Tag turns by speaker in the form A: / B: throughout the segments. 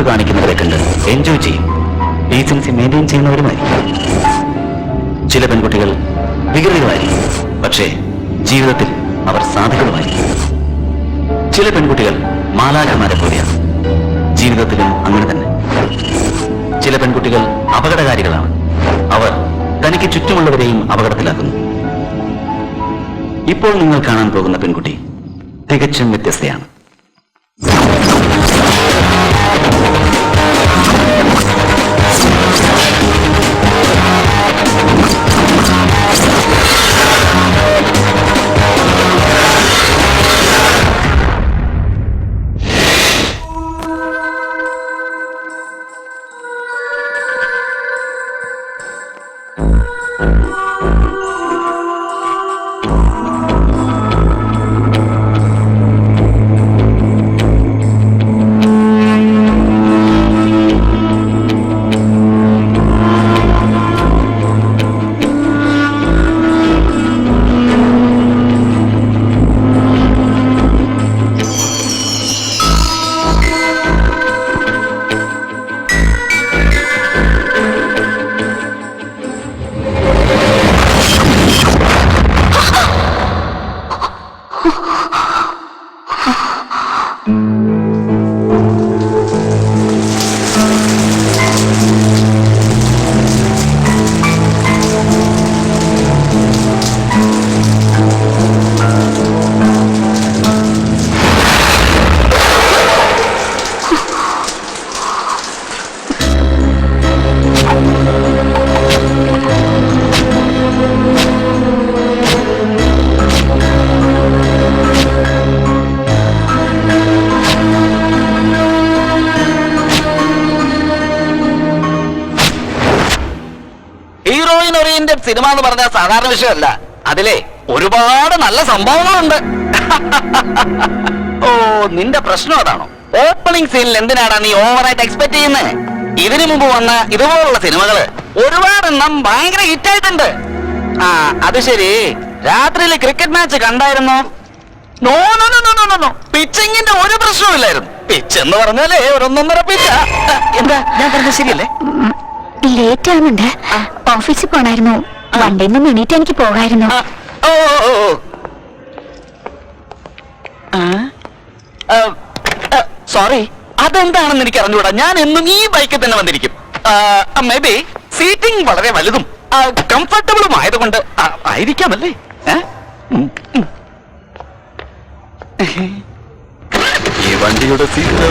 A: കാണിക്കുന്നവരെ കണ്ട് എൻജോയ് ചെയ്യും. Decency maintain ചെയ്യുന്നവരുമായിരിക്കും. ചില പെൺകുട്ടികൾ വികൃതികളായിരിക്കും, പക്ഷേ ജീവിതത്തിൽ അവർ സാധുക്കളുമായിരിക്കും. ചില പെൺകുട്ടികൾ മാലാഖമാരെ പോലെയാണ്, ജീവിതത്തിലും അങ്ങനെ തന്നെ. ചില പെൺകുട്ടികൾ അപകടകാരികളാണ്, അവർ തനിക്ക് ചുറ്റുമുള്ളവരെയും അപകടത്തിലാക്കുന്നു. ഇപ്പോൾ നിങ്ങൾ കാണാൻ പോകുന്ന പെൺകുട്ടി തികച്ചും വ്യത്യസ്തയാണ്.
B: സിനിമ എന്ന് പറഞ്ഞാൽ സാധാരണ വിഷയമല്ല, അതിലെ ഒരുപാട് നല്ല സംഭവങ്ങളുണ്ട്. ഓ, നിന്റെ പ്രശ്നം അതാണോ? ഓപ്പണിംഗ് സീനിൽ എന്തിനാണ് നീ ഓവറായിട്ട് എക്സ്പെക്ട് ചെയ്യുന്നത്? ഇതിനു മുമ്പ് വന്ന ഇതുപോലുള്ള സിനിമകള് ഒരുപാടെണ്ണം ഭയങ്കര ഹിറ്റായിട്ടുണ്ട്. ആ, അത് ശരി. രാത്രിയിൽ ക്രിക്കറ്റ് മാച്ച് കണ്ടായിരുന്നോ? No no no no no no, പിച്ചിങ്ങിന്റെ ഒരു പ്രശ്നമില്ലായിരുന്നു. പിച്ച് എന്ന് പറഞ്ഞാലേ ഒരൊന്നൊന്നര പിച്ച. എന്താ ഞാൻ പറഞ്ഞത് ശരിയല്ലേ?
C: ലേറ്റ് ആവുന്നുണ്ട്, ഓഫീസിൽ പോണായിരുന്നു. വണ്ടിയിൽ നിന്ന് എണീറ്റ് എനിക്ക് പോകായിരുന്നു.
B: സോറി, അതെന്താണെന്ന് എനിക്ക് അറിഞ്ഞൂടാ. ഞാൻ എന്നും ഈ ബൈക്കിൽ തന്നെ വന്നിരിക്കും. മേ ബി സീറ്റിംഗ് വളരെ വലുതും കംഫർട്ടബിളും ആയതുകൊണ്ട് ആയിരിക്കാമല്ലേ?
A: ഈ വണ്ടിയുടെ സീറ്റ്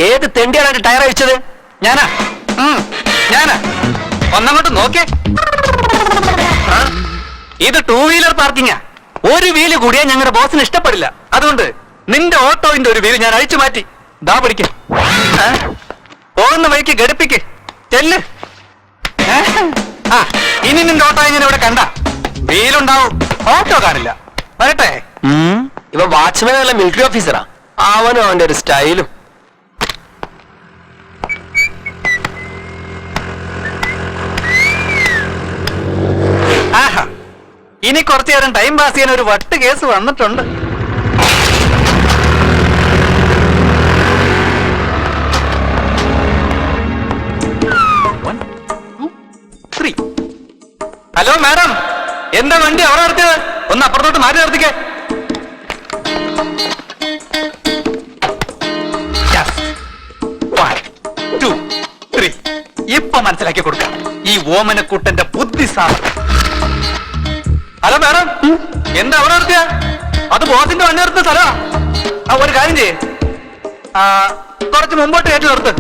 B: ഏത് തെണ്ടിയാണ് ടയർ അഴിച്ചത്? ഞാനാ ഞാനാ ഒന്നങ്ങോട്ട് നോക്കേ. ഇത് 2 വീലർ പാർക്കിങ്ങാ. ഒരു വീല് കൂടിയാ ഞങ്ങളുടെ ബോസിന് ഇഷ്ടപ്പെടില്ല. അതുകൊണ്ട് നിന്റെ ഓട്ടോന്റെ ഒരു വീല് ഞാൻ അഴിച്ചു മാറ്റി. ദാ പിടിക്ക്. പോകുന്ന വഴിക്ക് ഘടിപ്പിക്ക്. ചെല്ല്. ഇനി നിന്റെ ഓട്ടോ ഇങ്ങനെ ഇവിടെ കണ്ട വീലുണ്ടാവും, ഓട്ടോ കാണില്ല. വരട്ടെ.
D: ഇവ വാച്ച്മാൻ അല്ല, മിലിറ്ററി ഓഫീസറാ. അവനും അവന്റെ ഒരു സ്റ്റൈലും.
B: ആഹാ, ഇനി കുറച്ചു നേരം ടൈം പാസ് ചെയ്യാൻ ഒരു വട്ട് കേസ് വന്നിട്ടുണ്ട്. ഹലോ മാഡം, എന്താ വണ്ടി അവിടെ നിർത്തിയത്? ഒന്ന് അപ്പുറത്തോട്ട് മാറ്റി നിർത്തിക്കേ. ഇപ്പൊ മനസ്സിലാക്കി കൊടുക്കാം ഈ ഓമനക്കൂട്ടന്റെ ബുദ്ധിസാധനം. ഹലോ മാഡം, എന്താ അവിടെ നിർത്തിയ? അത് ബോസിന്റെ വണ്ടി നിർത്തുന്ന സ്ഥലമാ. ഒരു കാര്യം ചെയ്യേ, കുറച്ച് മുമ്പോട്ട് കയറ്റി നിർത്ത്.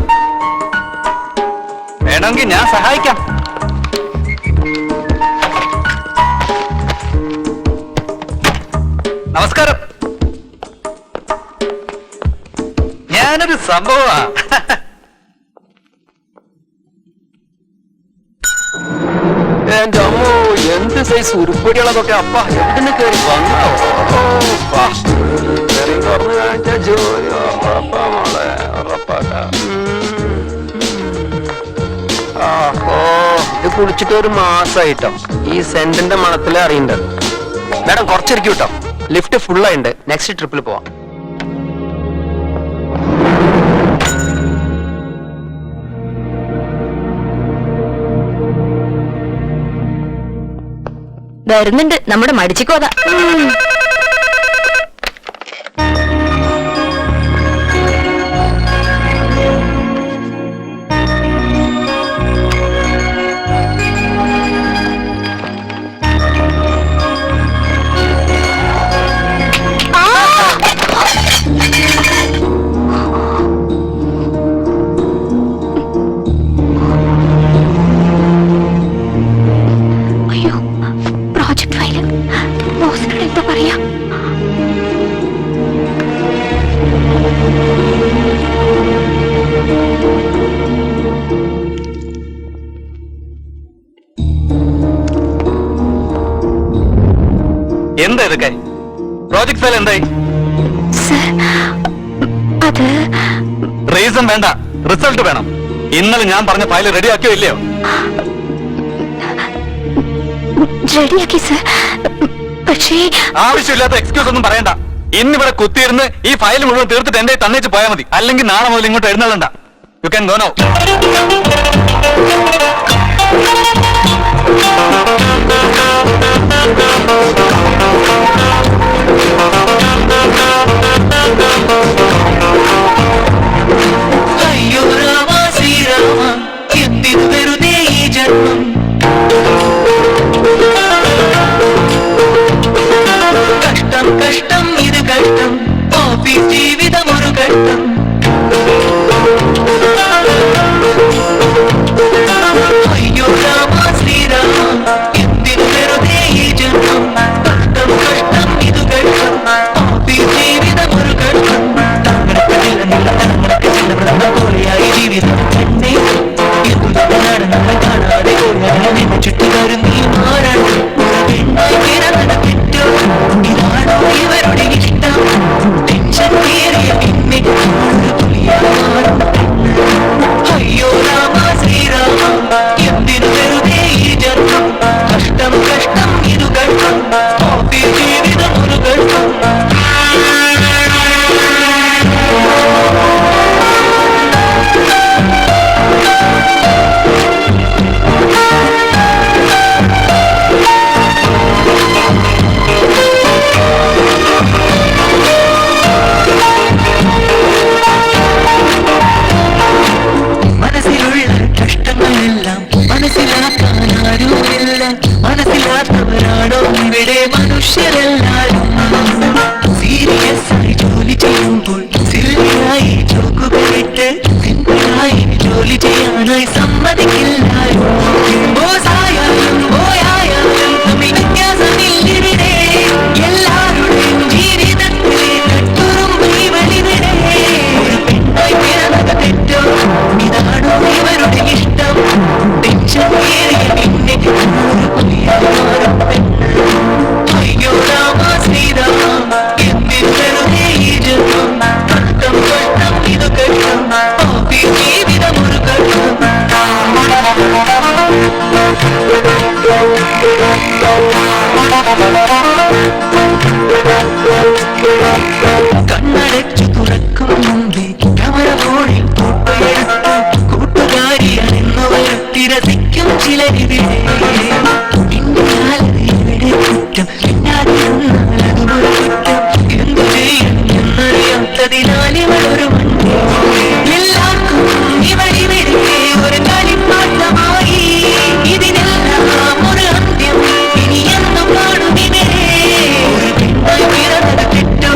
B: വേണമെങ്കിൽ ഞാൻ സഹായിക്കാം. നമസ്കാരം. ഞാനൊരു സംഭവമാ.
D: എന്റെ അമ്മോ, എന്ത് സൈസ് ഉരുപ്പടികളൊക്കെ അപ്പ എന്തിനു കയറി വന്നോ? ജോലി ഉറപ്പാ മോളെ, ഉറപ്പാക്കാം. ഇത് കുളിച്ചിട്ട് ഒരു മാസമായിട്ടോ. ഈ സെന്റിന്റെ മണത്തിലെ അറിയണ്ടത്. മാഡം കുറച്ചിരിക്കും കേട്ടോ. ലിഫ്റ്റ് ഫുള്ളായിണ്ട്. നെക്സ്റ്റ് ട്രിപ്പിൽ പോവാം.
C: വരുന്നുണ്ട് നമ്മുടെ മടിച്ചിക്കോത.
B: എന്താ ഇതൊക്കെ? പ്രോജക്ട് ഫയൽ എന്തായി?
C: അത്
B: റീസൺ വേണ്ട, റിസൾട്ട് വേണം. ഇന്നലെ ഞാൻ പറഞ്ഞ ഫയൽ റെഡിയാക്കിയോ ഇല്ലയോ?
C: റെഡിയാക്കി സർ. പക്ഷേ
B: ആവശ്യമില്ലാത്ത എക്സ്ക്യൂസ് ഒന്നും പറയണ്ട. ഇന്നിവിടെ കുത്തിയിരുന്ന് ഈ ഫയൽ മുഴുവൻ തീർത്തിട്ട് എന്റെ തന്നേച്ച് പോയാൽ മതി. അല്ലെങ്കിൽ നാളെ മുതൽ ഇങ്ങോട്ട് എഴുന്നള്ളണ്ട. You can go now.
E: അയ്യോ രാമ ശ്രീരാമ എന്തിനു വെറുതെ ഈ ജന്മം. കഷ്ടം കഷ്ടം ഇത് കഷ്ടം. ഓഫീസ് ജീവിതം ഒരു ഘട്ടം. അയ്യോ രാമ ശ്രീരാമ എന്തിനു വെറുതെ ഈ ജന്മം. കഷ്ടം കഷ്ടം ഇത് ഘട്ടം. ഓഫീസ് ജീവിതം ഒരു ഘട്ടം. പോലെയായി ജീവിതം തന്നെ നമ്മൾ കാണാതെ ചുറ്റി വരും നീ മാറാണ്. പെണ്ണായി പിറന്നത് തെറ്റോ? ഇതാണോ ഇവരുടെ ഇഷ്ടം? ടെൻഷൻ കയറിയ പിന്നെ പുലിയാറും. അയ്യോ രാമ ശ്രീരാമ എന്തിനു വെറുതെ ഈ ജന്മം. കഷ്ടം കഷ്ടം ഇതു ഘട്ടം. ഓഫീസ് ജീവിതം ഒരു ഘട്ടം. മനസ്സിലുള്ള കഷ്ടങ്ങളെല്ലാം മനസ്സിലാക്കാൻ ആരുമില്ല. മനസ്സിലാത്തവരാണോ ഇവിടെ മനുഷ്യരെല്ലാരും. സീരിയസ് ആയി ജോലി ചെയ്യുമ്പോൾ സില്ലിയായി ചോക്കുകളിട്ട് സിമ്പിളായി ജോലി ചെയ്യാനായി സമ്മതിക്കില്ലാരും. ബോസായാലും ബോയായാലും തമ്മിൽ വ്യത്യാസമില്ലിവിടെ. എല്ലാവരുടെയും ജീവിതത്തിലെ കട്ടുറുമ്പ് ഇവളിവിടെ. ഒരു പെണ്ണായി പിറന്നത് തെറ്റോ? ഇതാണോ ഇവരുടെ ഇഷ്ടം? ടെൻഷൻ കയറിയ പിന്നെ പുലിയാറും പെണ്ണ്. അയ്യോ രാമ ശ്രീരാമ എന്തിനു വെറുതെ ഈ ജന്മം. കഷ്ടം കഷ്ടം ഇത് ഘട്ടം. ഓഫീസ് ജീവിതം ഒരു ഘട്ടം. കണ്ണടച്ചു തുറക്കും മുമ്പേ ക്യാമറ ഫോണിൽ ഫോട്ടോയെടുത്ത് കൂട്ടുകാരിയാണെന്ന് വരുത്തി രസിക്കും ചിലരിവിടെ. ഇവിടെ കുറ്റം പിന്നാതിരുന്നാൽ അതുമൊരു കുറ്റം. എന്തു ചെയ്യണം എന്നറിയാത്തതിനാൽ ഇവളൊരു മണ്ടി. എല്ലാവർക്കും ഇവളിവിടെ ഒരു കളിപ്പാട്ടമായി. ഇതിനെല്ലാം ഒരു അന്ത്യം ഇനി എന്നും കാണും ഇവരെ. ഒരു പെണ്ണായി പിറന്നത് തെറ്റോ?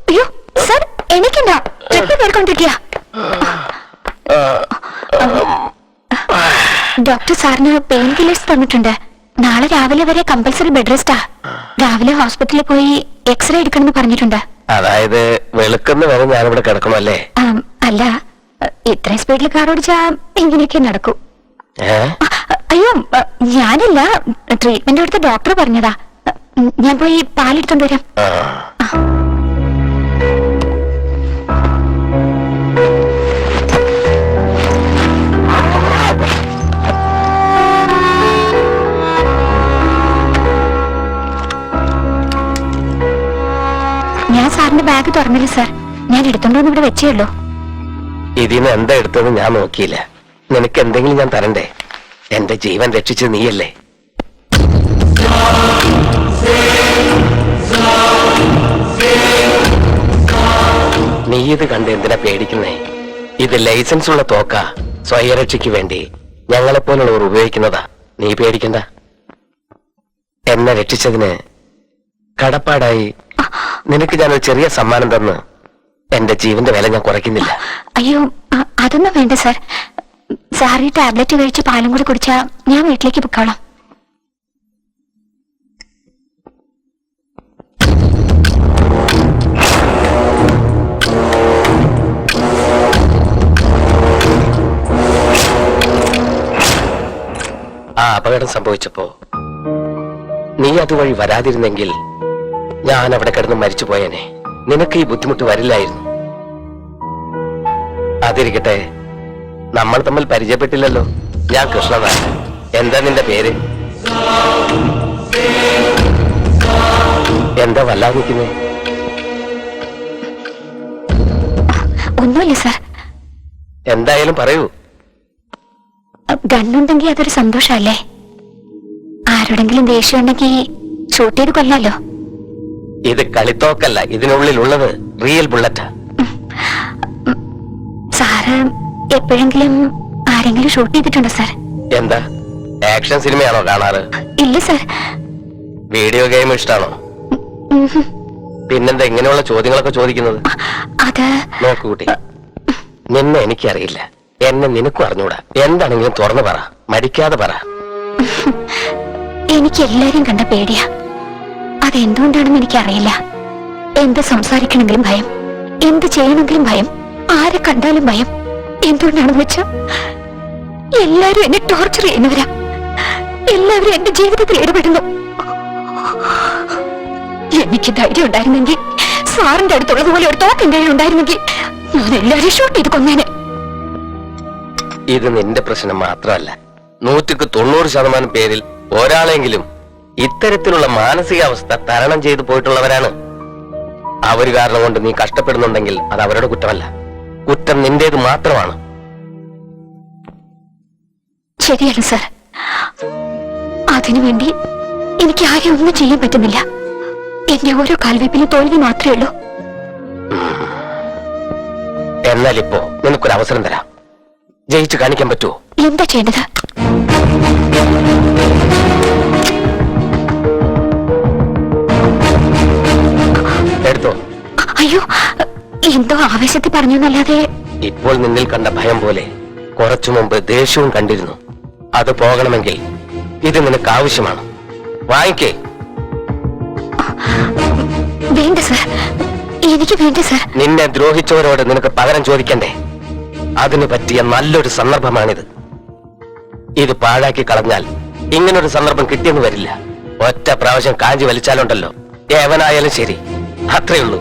C: അയ്യോ സർ എനിക്കെന്താ ട്രിപ്പ് കേൾക്കൊണ്ടിരിക്കുക. ഡോക്ടർ സാറിന് പെയിൻ കില്ലേഴ്സ് തന്നിട്ടുണ്ട്. നാളെ രാവിലെ വരെ കമ്പൽസറി ബെഡ് റെസ്റ്റാ. രാവിലെ ഹോസ്പിറ്റലിൽ പോയി എക്സ്റേ എടുക്കണമെന്ന് പറഞ്ഞിട്ടുണ്ട്.
D: അതായത് വെളുക്കുന്ന വരെ ഞാനിവിടെ കിടക്കണമല്ലേ?
C: അല്ല, ഇത്രയും സ്പീഡിൽ കാർ ഓടിച്ചാ ഇങ്ങനെയൊക്കെ നടക്കൂ. അയ്യോ ഞാനല്ല, ട്രീറ്റ്മെന്റ് എടുത്ത ഡോക്ടർ പറഞ്ഞതാ. ഞാൻ പോയി പാലെടുത്തോണ്ട് വരാം. ഞാൻ സാറിന്റെ ബാഗ് തുറന്നില്ല സാർ. ഞാൻ എടുത്തോണ്ടോന്ന് ഇവിടെ വെച്ചേ ഉള്ളൂ.
D: ഇതിന്ന് എന്താ എടുത്തത് ഞാൻ നോക്കിയില്ല. നിനക്ക് എന്തെങ്കിലും ഞാൻ തരണ്ടേ? എന്റെ ജീവൻ രക്ഷിച്ചത് നീയല്ലേ? നീ ഇത് കണ്ട് എന്തിനാ പേടിക്കുന്നേ? ഇത് ലൈസൻസ് ഉള്ള തോക്ക. സ്വയരക്ഷയ്ക്ക് വേണ്ടി ഞങ്ങളെപ്പോലുള്ളവർ ഉപയോഗിക്കുന്നതാ. നീ പേടിക്കണ്ട. എന്നെ രക്ഷിച്ചതിന് കടപ്പാടായി നിനക്ക് ഞാനൊരു ചെറിയ സമ്മാനം തന്ന് എന്റെ ജീവന്റെ വില ഞാൻ കുറയ്ക്കുന്നില്ല.
C: അയ്യോ അതൊന്നും വേണ്ട സാർ. സാർ ഈ ടാബ്ലറ്റ് കഴിച്ച് പാലും കൂടി കുടിച്ചാ ഞാൻ വീട്ടിലേക്ക് പൊക്കോളാം.
D: ആ അപകടം സംഭവിച്ചപ്പോ നീ അതുവഴി വരാതിരുന്നെങ്കിൽ ഞാൻ അവിടെ കിടന്ന് മരിച്ചു പോയേനെ. നിനക്ക് ഈ ബുദ്ധിമുട്ട് വരില്ലായിരുന്നു. അതിരിക്കട്ടെ, നമ്മൾ തമ്മിൽ പരിചയപ്പെട്ടില്ലല്ലോ. ഞാൻ കൃഷ്ണനാണ്. എന്താ നിന്റെ പേര്? എന്താ വല്ലാതെ നിൽക്കുന്നേ?
C: ഒന്നുമില്ല സാർ.
D: എന്തായാലും പറയൂ.
C: ഗണ്ണുണ്ടെങ്കിൽ അതൊരു സന്തോഷല്ലേ. ആരോടെങ്കിലും ദേഷ്യം ഉണ്ടെങ്കിൽ ഷൂട്ട് ചെയ്ത് കൊല്ലാലോ.
D: ഇത് കളിത്തോക്കല്ല, ഇതിനുള്ളിലുള്ളത് റിയൽ ബുള്ളറ്റാ.
C: സാറ് എപ്പോഴെങ്കിലും ആരെങ്കിലും ഷൂട്ട് ചെയ്തിട്ടുണ്ടോ സാർ?
D: എന്താ ആക്ഷൻ സിനിമയാണോ കാണാറ്?
C: ഇല്ല സാർ.
D: വീഡിയോ ഗെയിം ഇഷ്ടാണോ? പിന്നെന്താ ഇങ്ങനെയുള്ള ചോദ്യങ്ങളൊക്കെ ചോദിക്കുന്നത്?
C: അത്
D: നോക്കൂ കുട്ടി, നിന്നെ എനിക്കറിയില്ല, എന്നെ നിനക്കും അറിഞ്ഞൂടാ. എന്താണെങ്കിലും തുറന്നു പറ, മടിക്കാതെ പറ.
C: എനിക്ക് എല്ലാരെയും കണ്ട പേടിയാ. അതെന്തുകൊണ്ടാണെന്ന് എനിക്കറിയില്ല. എന്ത് സംസാരിക്കണമെങ്കിലും ഭയം, എന്ത് ചെയ്യണമെങ്കിലും ഭയം, ആരെ കണ്ടാലും ഭയം. എന്തുകൊണ്ടാണെന്ന് വെച്ചാ എല്ലാരും എന്നെ ടോർച്ചർ ചെയ്യുന്നവരാ. എല്ലാവരും എന്റെ ജീവിതത്തിൽ ഇടപെടുന്നു. എനിക്ക് ധൈര്യം ഉണ്ടായിരുന്നെങ്കിൽ, സാറിന്റെ അടുത്തുള്ളതുപോലെ ഒരു തോക്ക് എന്റെ ഉണ്ടായിരുന്നെങ്കിൽ ഞാൻ എല്ലാവരും ഷൂട്ട് ചെയ്ത് കൊന്നേനെ.
D: ഇത് നിന്റെ പ്രശ്നം മാത്രമല്ല, 190% പേരിൽ ഒരാളെങ്കിലും ഇത്തരത്തിലുള്ള മാനസികാവസ്ഥ തരണം ചെയ്തു പോയിട്ടുള്ളവരാണ്. അവര് കാരണം കൊണ്ട് നീ കഷ്ടപ്പെടുന്നുണ്ടെങ്കിൽ അത് അവരുടെ കുറ്റമല്ല, കുറ്റം നിന്റേത് മാത്രമാണ്.
C: ശരിയാണ് സാർ. അതിനുവേണ്ടി എനിക്ക് ആരെയും ഒന്നും ചെയ്യാൻ പറ്റുന്നില്ല. എന്റെ ഓരോ കാൽവെപ്പിലും തോൽവി മാത്രമേ ഉള്ളൂ.
D: എന്നാൽ ഇപ്പോ നിനക്കൊരു അവസരം തരാം. ജയിച്ചു കാണിക്കാൻ പറ്റുമോ?
C: എന്താ ചെയ്യേണ്ടത്?
D: എടുത്തോ.
C: അയ്യോ, എന്തോ ആവേശത്തിൽ പറഞ്ഞു എന്നല്ലാതെ.
D: ഇപ്പോൾ നിന്നിൽ കണ്ട ഭയം പോലെ കുറച്ചു മുമ്പ് ദേഷ്യവും കണ്ടിരുന്നു. അത് പോകണമെങ്കിൽ ഇത് നിനക്ക് ആവശ്യമാണ്. വാങ്ങിക്കേ.
C: വേണ്ട സാർ, എനിക്ക് വേണ്ട സാർ.
D: നിന്നെ ദ്രോഹിച്ചവരോട് നിനക്ക് പകരം ചോദിക്കണ്ടേ? അതിന് പറ്റിയ നല്ലൊരു സന്ദർഭമാണിത്. ഇത് പാഴാക്കി കളഞ്ഞാൽ ഇങ്ങനൊരു സന്ദർഭം കിട്ടിയെന്ന് വരില്ല. ഒറ്റ പ്രാവശ്യം കാഞ്ചി വലിച്ചാലുണ്ടല്ലോ, ഏവനായാലും ശരി, അത്രയുള്ളൂ.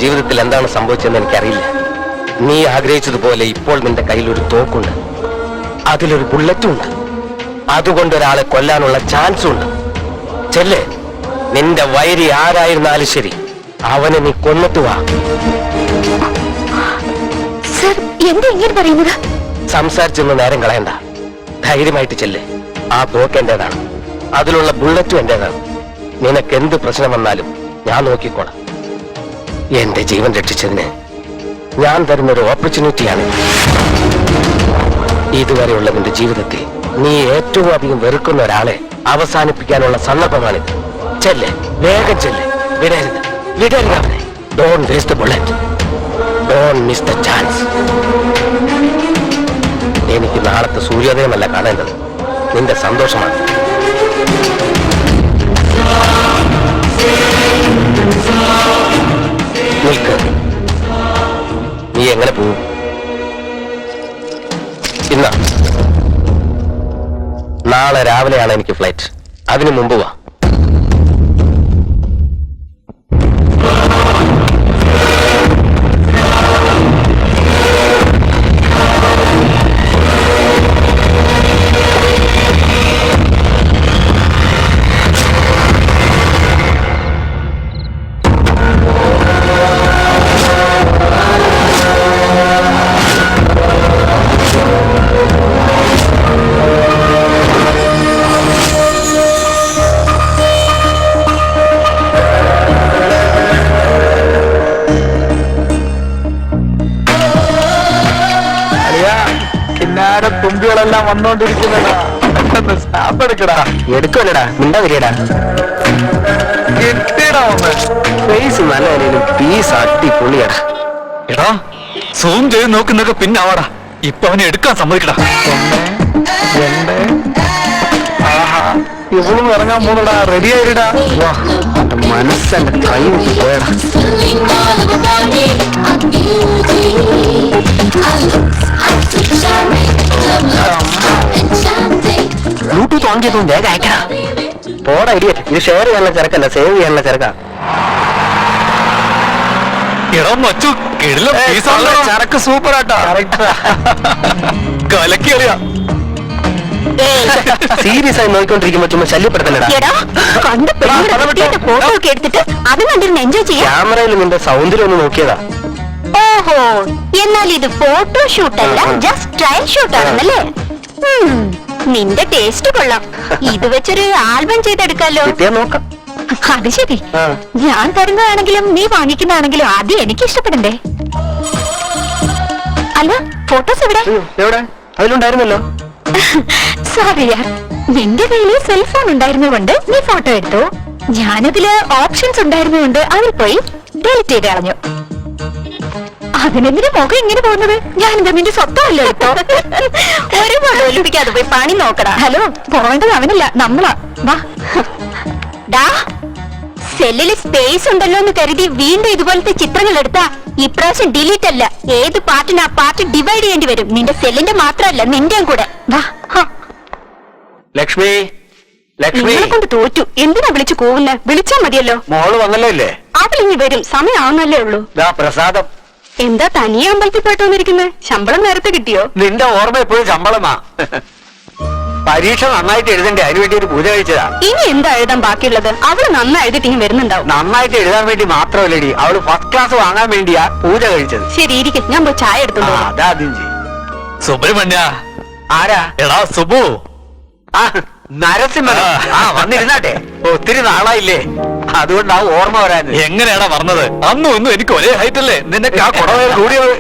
D: ജീവിതത്തിൽ എന്താണ് സംഭവിച്ചതെന്ന് എനിക്കറിയില്ല. നീ ആഗ്രഹിച്ചതുപോലെ ഇപ്പോൾ നിന്റെ കയ്യിൽ ഒരു തോക്കുണ്ട്, അതിലൊരു ബുള്ളറ്റും ഉണ്ട്. അതുകൊണ്ട് ഒരാളെ കൊല്ലാനുള്ള ചാൻസും ഉണ്ട്. ചെല്ലേ, നിന്റെ വൈരി ആരായിരുന്നാലും ശരി, അവനെ നീ കൊന്നിട്ട് വാ.
C: സർ, എന്താ ഇങ്ങനെ പറയുന്നത്?
D: സംസാരിച്ചൊന്നും നേരം കളയണ്ട. ധൈര്യമായിട്ട് ചെല്ലേ. ആ തോക്ക് എന്റേതാണ്, അതിലുള്ള ബുള്ളറ്റും എന്റേതാണ്. നിനക്ക് എന്ത് പ്രശ്നം വന്നാലും ഞാൻ നോക്കിക്കോളാം. എന്റെ ജീവൻ രക്ഷിച്ചതിന് ഞാൻ തരുന്നൊരു ഓപ്പർച്യൂണിറ്റിയാണ്. ഇതുവരെയുള്ള നിന്റെ ജീവിതത്തിൽ നീ ഏറ്റവും അധികം വെറുക്കുന്ന ഒരാളെ അവസാനിപ്പിക്കാനുള്ള സന്ദർഭമാണിത്. ചെല്ലെ, വേഗം ചെല്ലെ. വിടരുത് അവനെ. Don't waste the bullet, don't miss the chance. എനിക്ക് നാളത്തെ സൂര്യോദയമല്ല കാണേണ്ടത്, നിന്റെ സന്തോഷമാണ്. നിൽക്ക്. നീ എങ്ങനെ പോവും? ഇന്ന നാളെ രാവിലെയാണ് എനിക്ക് ഫ്ലൈറ്റ്. അതിനു മുമ്പ് വാ.
B: തുമ്പികളെല്ലാം വന്നോണ്ടിരിക്കുന്നടാ. പെട്ടെന്ന് സ്നാപ്പ് എടുക്കടാ.
D: എടുക്കുമല്ലടാ, മിണ്ടാതിരിയടാ.
B: കിട്ടിയടാ ഒന്ന്.
D: ഫേസ് നല്ല നിലയിലും പീസ് അടിപൊളിയടാ.
A: എടാ, സൂം ചെയ്ത് നോക്കുന്നൊക്കെ പിന്നെ ആവാടാ. ഇപ്പൊ അവനെ എടുക്കാൻ സമ്മതിക്കടാ.
B: ഇവളും ഇറങ്ങാൻ പോണടാ. റെഡി ആയിടാ.
D: മനസ്സെന്റെ കൈ പോയടാ. ബ്ലൂടൂത്ത് ഓൺ ചെയ്തു വേഗം അയക്കടാ. പോടാ ഇടിയറ്റ്. ഇത് ഷെയർ ചെയ്യാനുള്ള ചെറുക്കല്ല, സേവ് ചെയ്യാനുള്ള ചെറുക്ക.
A: എടാ മച്ചു, കിടിലം
B: ചരക്ക് സൂപ്പർ ആട്ടാ.
A: കലക്കിയറിയാ.
D: സീരിയസ് ആയി നോക്കിക്കൊണ്ടിരിക്കുമ്പോ ചുമ്മാ ശല്യപ്പെടുത്തലടാ.
C: ഫോട്ടോ ഒക്കെ എടുത്തിട്ട് അത് കണ്ടിരുന്ന് എൻജോയ് ചെയ്യാം.
D: ക്യാമറയിൽ നിന്റെ സൗന്ദര്യം ഒന്ന് നോക്കിയതാ.
C: ഓഹോ, എന്നാൽ ഇത് ഫോട്ടോ ഷൂട്ട് അല്ല, ജസ്റ്റ് ട്രയൽ ഷൂട്ട് ആണെന്നല്ലേ? നിന്റെ ടേസ്റ്റ് കൊള്ളാം. ഇത് വെച്ചൊരു ആൽബം ചെയ്തെടുക്കാലോ.
D: കിട്ടിയാ നോക്കാം.
C: അത് ശരി.
D: ആ.
C: ഞാൻ തരുന്നതാണെങ്കിലും നീ വാങ്ങിക്കുന്നതാണെങ്കിലും ആദ്യം എനിക്ക് ഇഷ്ടപ്പെടണ്ടേ? അല്ല, ഫോട്ടോസ് എവിടെ?
D: എവിടെ? അതിലുണ്ടായിരുന്നല്ലോ.
C: സോറി യാർ, നിന്റെ കയ്യില് സെൽഫോൺ ഉണ്ടായിരുന്നുകൊണ്ട് നീ ഫോട്ടോ എടുത്തു. ഞാനതില് ഓപ്ഷൻസ് ഉണ്ടായിരുന്നുകൊണ്ട് അതിൽ പോയി ഡിലീറ്റ് ചെയ്ത് കളഞ്ഞു. അതിനെന്തിനു മുഖം ഇങ്ങനെ പോകുന്നത്? ഞാനെന്താ നിന്റെ സ്വത്തമല്ലോ ഇപ്പൊ? ഒരുപാട് ഒലിപ്പിക്കാതെ പോയി പണി നോക്കടാ. ഹലോ, പോകേണ്ടത് അവനല്ല, നമ്മളാ. വാ. ഡാ, സെല്ലില് സ്പേസ് ഉണ്ടല്ലോ എന്ന് കരുതി വീണ്ടും ഇതുപോലത്തെ ചിത്രങ്ങൾ എടുത്താ ഇപ്രാവശ്യം ഡിലീറ്റ് അല്ല, ഏത് പാർട്ടിന് ആ പാർട്ട് ഡിവൈഡ് ചെയ്യേണ്ടി വരും. നിന്റെ സെല്ലിന്റെ മാത്രമല്ല, നിന്റെയും കൂടെ. വാ.
D: ലക്ഷ്മി, ലക്ഷ്മി.
C: നിങ്ങളെ കൊണ്ട് തോറ്റു. എന്തിനാ വിളിച്ചു കൂവുന്നെ? വിളിച്ചാ മതിയല്ലോ.
D: മോള് വന്നല്ലോ ഇല്ലേ?
C: അവളിങ്ങി വരും, സമയമാവുന്നല്ലേ ഉള്ളൂ.
D: പ്രസാദം.
C: എന്താ തനിയെ അമ്പലത്തിൽ പോയിട്ട് വന്നിരിക്കുന്നത്? ശമ്പളം നേരത്തെ കിട്ടിയോ?
D: നിന്റെ ഓർമ്മ എപ്പോഴും ശമ്പളമാ. പരീക്ഷ നന്നായിട്ട് എഴുതണ്ടേ, അതിനു വേണ്ടി ഒരു പൂജ കഴിച്ചതാ.
C: ഇനി എന്താ എഴുതാൻ ബാക്കിയുള്ളത്? അവള് നന്നായി എഴുതിട്ട് ഇനി വരുന്നുണ്ടാവും.
D: നന്നായിട്ട് എഴുതാൻ വേണ്ടി മാത്രമല്ലടി, അവള് ഫസ്റ്റ് ക്ലാസ് വാങ്ങാൻ വേണ്ടിയാ പൂജ കഴിച്ചത്.
C: ശരി, ഇരിക്കും. ഞാൻ പോയി ചായ എടുത്തോണ്ട് വരാം.
D: അതാദ്യം ചെയ്യും.
A: സുബ്രഹ്മണ്യ.
D: ആരാ?
A: എടാ സുബു.
D: ആ, നരസിംഹനോ? വന്നിരുന്നാട്ടെ. ഒത്തിരി നാളായില്ലേ, അതുകൊണ്ടാ ഓർമ്മ വരാൻ.
A: എങ്ങനെയാടാ പറഞ്ഞത്? അന്നും ഇന്നും എനിക്ക് ഒരേ ഹൈറ്റ് അല്ലേ? നിനക്ക് ആ കുടവേ കൂടിയത്.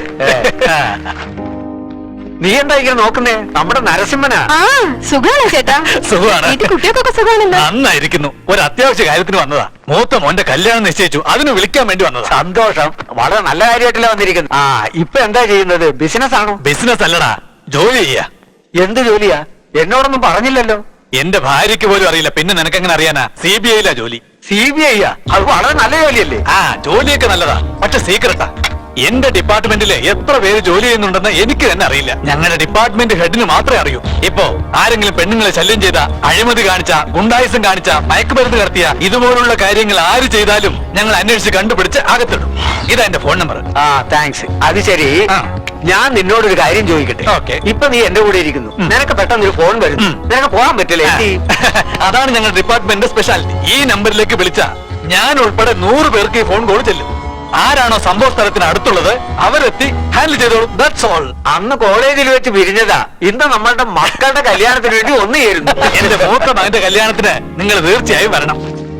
D: നീ എന്താ ഇങ്ങനെ നോക്കുന്നേ? നമ്മുടെ നരസിംഹനാ.
C: ആ, സുഖാണോ ചേട്ടാ?
A: സുഖമാണ്.
C: വീട്ടിൽ കുട്ടികൾക്കൊക്കെ സുഖാണല്ലോ?
A: നന്നായിരിക്കുന്നു. ഒരു അത്യാവശ്യ കാര്യത്തിന് വന്നതാ. മൂത്ത മോന്റെ കല്യാണം നിശ്ചയിച്ചു, അതിന് വിളിക്കാൻ വേണ്ടി വന്നതാ.
D: സന്തോഷം. വളരെ നല്ല കാര്യമായിട്ടല്ലേ വന്നിരിക്കുന്നത്. ആ, ഇപ്പൊ എന്താ ചെയ്യുന്നത്? ബിസിനസ് ആണോ?
A: ബിസിനസ് അല്ലടാ, ജോലി ചെയ്യാ.
D: എന്ത് ജോലിയാ? എന്നോടൊന്നും പറഞ്ഞില്ലല്ലോ.
A: എന്റെ ഭാര്യയ്ക്ക് പോലും അറിയില്ല, പിന്നെ നിനക്കെങ്ങനെ അറിയാനാ? CBI ജോലി.
D: CBI? അത് വളരെ നല്ല ജോലിയല്ലേ?
A: ആ, ജോലിയൊക്കെ നല്ലതാ, പക്ഷെ സീക്രട്ടാ. എന്റെ ഡിപ്പാർട്ട്മെന്റിൽ എത്ര പേര് ജോലി ചെയ്യുന്നുണ്ടെന്ന് എനിക്ക് തന്നെ അറിയില്ല. ഞങ്ങളുടെ ഡിപ്പാർട്ട്മെന്റ് ഹെഡിന് മാത്രമേ അറിയൂ. ഇപ്പോ ആരെങ്കിലും പെണ്ണുങ്ങളെ ശല്യം ചെയ്ത, അഴിമതി കാണിച്ച, ഗുണ്ടായുസം കാണിച്ച, മയക്കുമരുന്ന് കടത്തിയ, ഇതുപോലുള്ള കാര്യങ്ങൾ ആര് ചെയ്താലും ഞങ്ങൾ അന്വേഷിച്ച് കണ്ടുപിടിച്ച് അകത്തിടും. ഇതാ എന്റെ ഫോൺ നമ്പർ.
F: ആ താങ്ക്സ്. അത് ശരി,
A: ആ.
F: ഞാൻ നിന്നോടൊരു കാര്യം ചോദിക്കട്ടെ?
A: ഓക്കേ.
F: ഇപ്പൊ നീ എന്റെ കൂടെ ഇരിക്കുന്നു, നിനക്ക് പെട്ടെന്ന് ഒരു ഫോൺ വരുന്നു, നിനക്ക് പോകാൻ പറ്റില്ല. എന്ത് ചെയ്യും?
A: അതാണ് ഞങ്ങളുടെ ഡിപ്പാർട്ട്മെന്റിന്റെ സ്പെഷ്യാലിറ്റി. ഈ നമ്പറിലേക്ക് വിളിച്ച ഞാൻ ഉൾപ്പെടെ 100 പേർക്ക് ഈ ഫോൺ കോൾ ചെല്ലും. ആരാണോ സംഭവ സ്ഥലത്തിന് അടുത്തുള്ളത് അവരെത്തി ഹാൻഡിൽ ചെയ്തോളൂ. That's all.
F: അന്ന് കോളേജിൽ വെച്ച് പിരിഞ്ഞതാ, ഇന്ന് നമ്മളുടെ മക്കളുടെ കല്യാണത്തിന് വേണ്ടി ഒന്ന് ചേരുന്നു.
A: എന്റെ മൂത്ത മകന്റെ കല്യാണത്തിന് നിങ്ങൾ തീർച്ചയായും വരണം.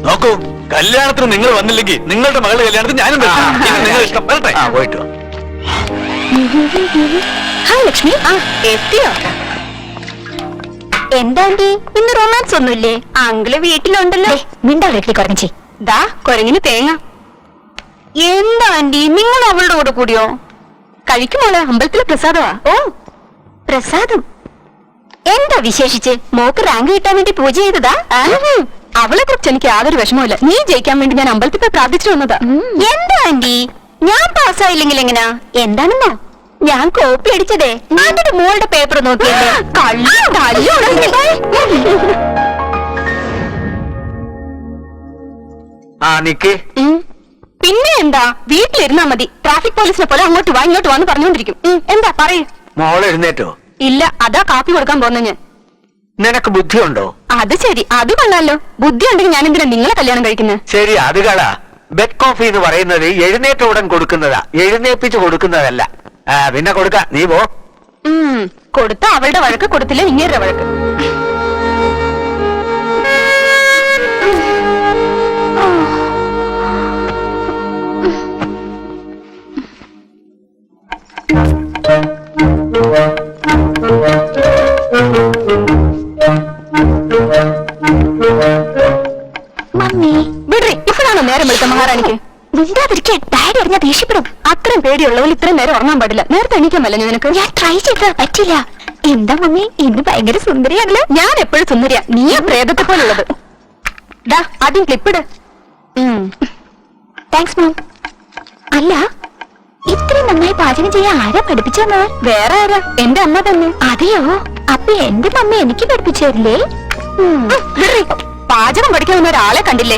A: നോക്കൂ, കല്യാണത്തിന് നിങ്ങൾ വന്നില്ലെങ്കിൽ നിങ്ങളുടെ മകളുടെ കല്യാണത്തിന് ഞാനും വരും. ഇത് നിങ്ങളുടെ ഇഷ്ടം. വരട്ടെ?
F: ആ പോയിട്ട് വാ.
C: ഹായ് ലക്ഷ്മി. എത്തിയോ? എന്താണ്ടി ഇന്ന് റൊമാൻസ് ഒന്നുമില്ലേ? അങ്കിള് വീട്ടിലുണ്ടല്ലോ. മിണ്ടാ വീട്ടിൽ കുറഞ്ഞി. ദാ കൊരങ്ങിന് തേങ്ങ. എന്താ ആന്റി, നിങ്ങൾ അവളുടെ കൂടെ കൂടിയോ? കഴിക്കുമോളെ, അമ്പലത്തിലെ പ്രസാദമാ. ഓ, പ്രസാദം. എന്താ വിശേഷിച്ച്? മോക്ക് റാങ്ക് കിട്ടാൻ വേണ്ടി പൂജ ചെയ്തതാ? അവളെ കുറിച്ച് എനിക്ക് യാതൊരു വിഷമമില്ല. നീ ജയിക്കാൻ വേണ്ടി ഞാൻ അമ്പലത്തിൽ പോയി പ്രാർത്ഥിച്ചു വന്നതാ. എന്താ ആന്റി, ഞാൻ പാസ്സായില്ലെങ്കിൽ എങ്ങനാ? എന്താണെന്നോ, ഞാൻ കോപ്പി അടിച്ചതേ ആന്റിയുടെ മോളുടെ പേപ്പർ നോക്കിയല്ലേ.
F: ആ നിക്ക്.
C: പിന്നെ എന്താ, വീട്ടിലിരുന്നാ മതി. ട്രാഫിക് പോലീസിനെ പോലെ അങ്ങോട്ട് വാ ഇങ്ങോട്ട് വാന്ന് പറഞ്ഞോണ്ടിരിക്കും. എന്താ പറയൂ.
F: മോളെ എഴുന്നേറ്റോ?
C: ഇല്ല, അതാ കാപ്പി കൊടുക്കാൻ പോന്ന ഞാൻ.
F: നിനക്ക് ബുദ്ധിയുണ്ടോ?
C: അത് ശരി, അത് കൊള്ളാലോ. ബുദ്ധി ഉണ്ടെങ്കിൽ ഞാൻ എന്തിനാ നിങ്ങളെ കല്യാണം കഴിക്കുന്നത്?
F: ശരി, അത് കള. ബെഡ് കോഫി എന്ന് പറയുന്നത് എഴുന്നേറ്റ ഉടൻ കൊടുക്കുന്നതാ, എഴുന്നേപ്പിച്ച് കൊടുക്കുന്നതല്ല. പിന്നെ കൊടുക്ക, നീ പോ.
C: കൊടുത്ത അവളുടെ വഴക്ക്, കൊടുത്തില്ല ഇങ്ങേരുടെ വഴക്ക്. മമ്മി വിടറി, ഇപ്പോഴാണോ നേരം വിളിച്ച മഹാറാണിക്ക്? മിണ്ടാതിരിക്കെ, ഡാഡി അറിഞ്ഞാ ദേഷ്യപ്പെടും. അത്രയും പേടിയുള്ളവൾ ഇത്രയും നേരം ഉറങ്ങാൻ പാടില്ല. നേരത്തെ എണീക്കാൻ പറ്റില്ല നിനക്ക്? ഞാൻ ട്രൈ ചെയ്താ പറ്റില്ല. എന്താ മമ്മി, ഇന്ന് ഭയങ്കര സുന്ദരിയാണല്ലോ. ഞാൻ എപ്പോഴും സുന്ദരിയാ, നീ പ്രേതത്തെ പോലുള്ളത്. ദാ ആദ്യം ക്ലിപ്പിട്. Thanks ma'am. അല്ല, ഇത്രയും നന്നായി പാചകം ചെയ്യാൻ ആരാ പഠിപ്പിച്ചെന്ന്? വേറെ ആരാ? എന്റെ അമ്മ തന്നെ. അതെയോ? അപ്പൊ എന്റെ മമ്മി എനിക്ക് പഠിപ്പിച്ചു തരില്ലേ? പാചകം പഠിക്കാൻ ഒരാളെ കണ്ടില്ലേ?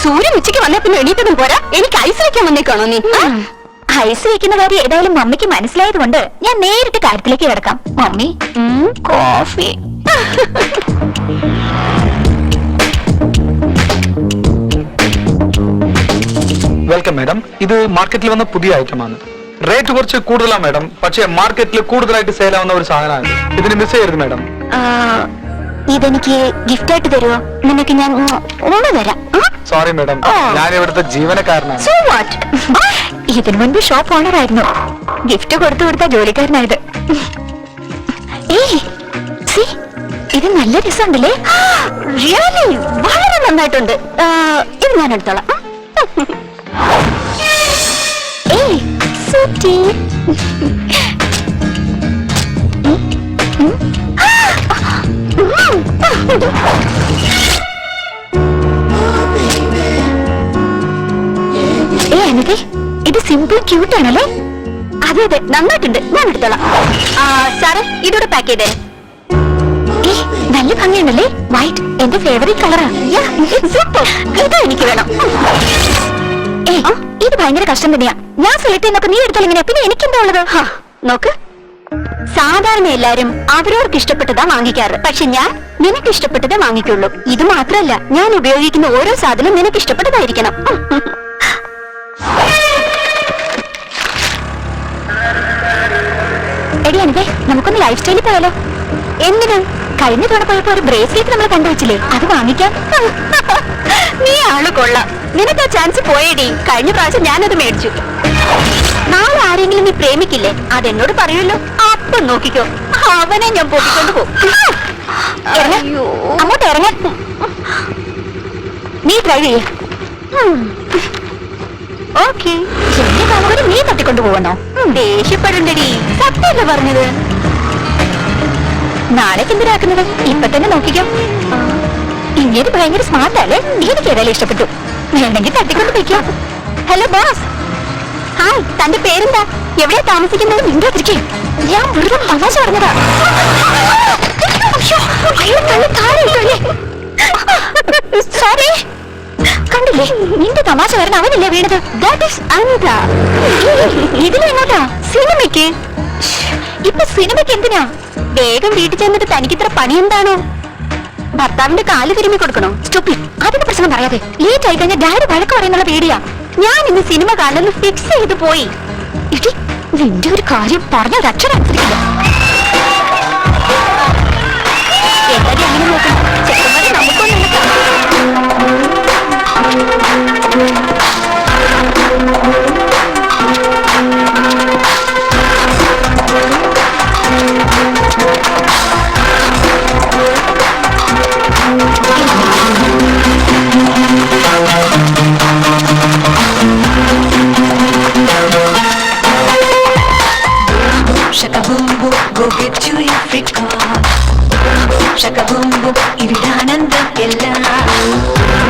C: സൂര്യൻ ഉച്ചയ്ക്ക് വന്നേ പിന്നെ എണീറ്റതും പോരാ, എനിക്ക് ഐസ് വെക്കാൻ വന്നേക്കാണോ നീ? ഐസ് വെക്കുന്ന കാര്യം ഏതായാലും മമ്മിക്ക് മനസ്സിലായത് കൊണ്ട് ഞാൻ നേരിട്ട് കാര്യത്തിലേക്ക് കിടക്കാം. Mummy coffee.
G: Welcome madam. ഇത് മാർക്കറ്റിൽ വന്ന പുതിയ ഐറ്റമാണ്. റേറ്റ് കുറച്ച് കൂടുതലാണ് മാഡം, പക്ഷേ മാർക്കറ്റിൽ കൂടുതലായിട്ട് സെയിൽ ആവുന്ന ഒരു സാധനമാണ്. ഇതിന് മിസ് ചെയ്യരുത് മാഡം.
C: ഇതെനിക്ക് ഗിഫ്റ്റ് ആയിട്ട് തരുമോ? നിനക്ക് ഞാൻ ഒന്ന് തരാം.
G: സോറി മാഡം, ഞാൻ ഇവിടുത്തെ ജീവനക്കാരനാണ്.
C: So what? ഇതിനു മുൻപ് ഷോപ്പ് ഓണർ ആയിരുന്നു. ഗിഫ്റ്റ് കൊടുത്ത ജോലിക്കാരനായത്. ഇത് നല്ല രസമുണ്ടല്ലേ? റിയലി വളരെ നന്നായിട്ടുണ്ട്. ഇത് ഞാൻ എടുത്തോളാം. ഇത് സിമ്പിൾ ക്യൂട്ട് ആണല്ലേ? അതെ അതെ, നന്നായിട്ടുണ്ട്. ഞാൻ എടുത്തോളാം. സാറേ, ഇതോടെ പാക്ക് ചെയ്തേ. നല്ല ഭംഗിയുണ്ടല്ലേ? വൈറ്റ് എന്റെ ഫേവറേറ്റ് കളറാ. ഇത് എനിക്ക് വേണം. ഇത് ഭയങ്കര കഷ്ടം തന്നെയാ. ഞാൻ സെലക്ട് ചെയ്യുന്നൊക്കെ നീ എടുത്താൽ എങ്ങനെയാ? പിന്നെ എനിക്കെന്താ ഉള്ളത്? നോക്ക്, സാധാരണ എല്ലാരും അവരവർക്ക് ഇഷ്ടപ്പെട്ടതാ വാങ്ങിക്കാറ്. പക്ഷെ ഞാൻ നിനക്ക് ഇഷ്ടപ്പെട്ടതേ വാങ്ങിക്കുള്ളൂ. ഇത് മാത്രല്ല, ഞാൻ ഉപയോഗിക്കുന്ന ഓരോ സാധനം നിനക്ക് ഇഷ്ടപ്പെട്ടതായിരിക്കണം. എടി അനിതേ, നമുക്കൊന്ന് ലൈഫ് സ്റ്റൈലിൽ പോയാലോ? എന്തിനാ? കഴിഞ്ഞ തവണ പോയപ്പോ ഒരു ബ്രേസ്ലെറ്റ് നമ്മൾ കണ്ടുവച്ചില്ലേ, അത് വാങ്ങിക്കാം. നീ ആള് കൊള്ളാം. നിനക്ക് ആ ചാൻസ് പോയേടി. കഴിഞ്ഞ പ്രാവശ്യം ഞാനത് മേടിച്ചു. നാളെ ആരെങ്കിലും നീ പ്രേമിക്കില്ലേ, അതെന്നോട് പറയുമല്ലോ. അപ്പം നോക്കിക്കോ, അവനെ ഞാൻ പൊട്ടിക്കൊണ്ട് പോകും. അങ്ങോട്ട് ഇറങ്ങ. നീ ട്രൈ ചെയ്യ. ഓക്കെ. നീ തട്ടിക്കൊണ്ടു പോകണോ? ദേഷ്യപ്പെടണ്ടടി, സത്യമല്ലേ പറഞ്ഞത്. നാളേക്ക് എന്തിനാക്കുന്നത്? ഇപ്പൊ തന്നെ നോക്കിക്കോ. ഇങ്ങനെ ഭയങ്കര സ്മാർട്ട് അല്ലേ? എനിക്ക് ഏതായാലും ഇഷ്ടപ്പെട്ടു. വേണമെങ്കിൽ തട്ടിക്കൊണ്ട് വയ്ക്കോ. Hello boss. ഹായ്, തന്റെ പേരെന്താ? എവിടെയാ താമസിക്കുന്നത്? മിണ്ടാതിരിക്കേ. ഞാൻ വെറുതെ തമാശ പറഞ്ഞതാ. സോറി. കണ്ടില്ലേ, നിന്റെ തമാശ വരണ അവനല്ലേ വീണത്? That is Anitha. ഇതിലെങ്ങോട്ടാ? സിനിമയ്ക്ക്. ഇപ്പൊ സിനിമയ്ക്ക് എന്തിനാ? വേഗം വീട്ടിൽ ചെന്നിട്ട് തനിക്കിത്ര പണി എന്താണോ? ഭർത്താവിന്റെ കാല് തിരുമ്മി കൊടുക്കണോ? സ്റ്റോപ്പിൽ. അതിന്റെ പ്രശ്നം പറയാതെ. ലേറ്റ് ആയി കഴിഞ്ഞാൽ ഡാഡി വഴക്ക് പറയുന്നുള്ള പേടിയാ. ഞാൻ ഇന്ന് സിനിമ കാണലെന്ന് ഫിക്സ് ചെയ്ത് പോയി. ഇടി, നിന്റെ ഒരു കാര്യം പറഞ്ഞ ഒരു അക്ഷരം അനുസരിക്കില്ല. എല്ലാരും അങ്ങനെ നോക്കണം. ചെറുപ്പമാരെ നമുക്കൊന്നും
E: Shaka boom boom, go get to Africa. Shaka boom boom, ividananda ella.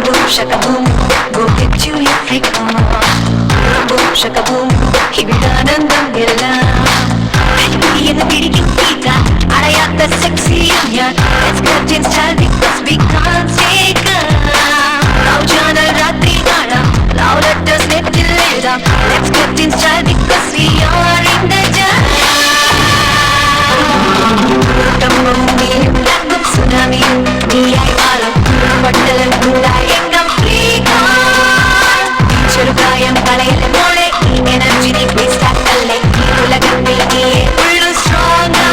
E: Boom shaka boom boom, go get to Africa. Boom shaka boom boom, ividananda ella. Pidiyana pidikkitta, arayatha sexy yan. Let's get in style because we can't take her. Raujana ratri gana, love letters little later. Let's get in style because we are in the jam. Tsunami, നീയായി മാറും പട്ടലം ഉണ്ടായെങ്കം ചെറുപ്രായം കളയില്ല മോളെ ഈ energy നീ waste ആക്കല്ലേ ഈ ഉലകത്തിൽ നീയേ ഉള്ളു strong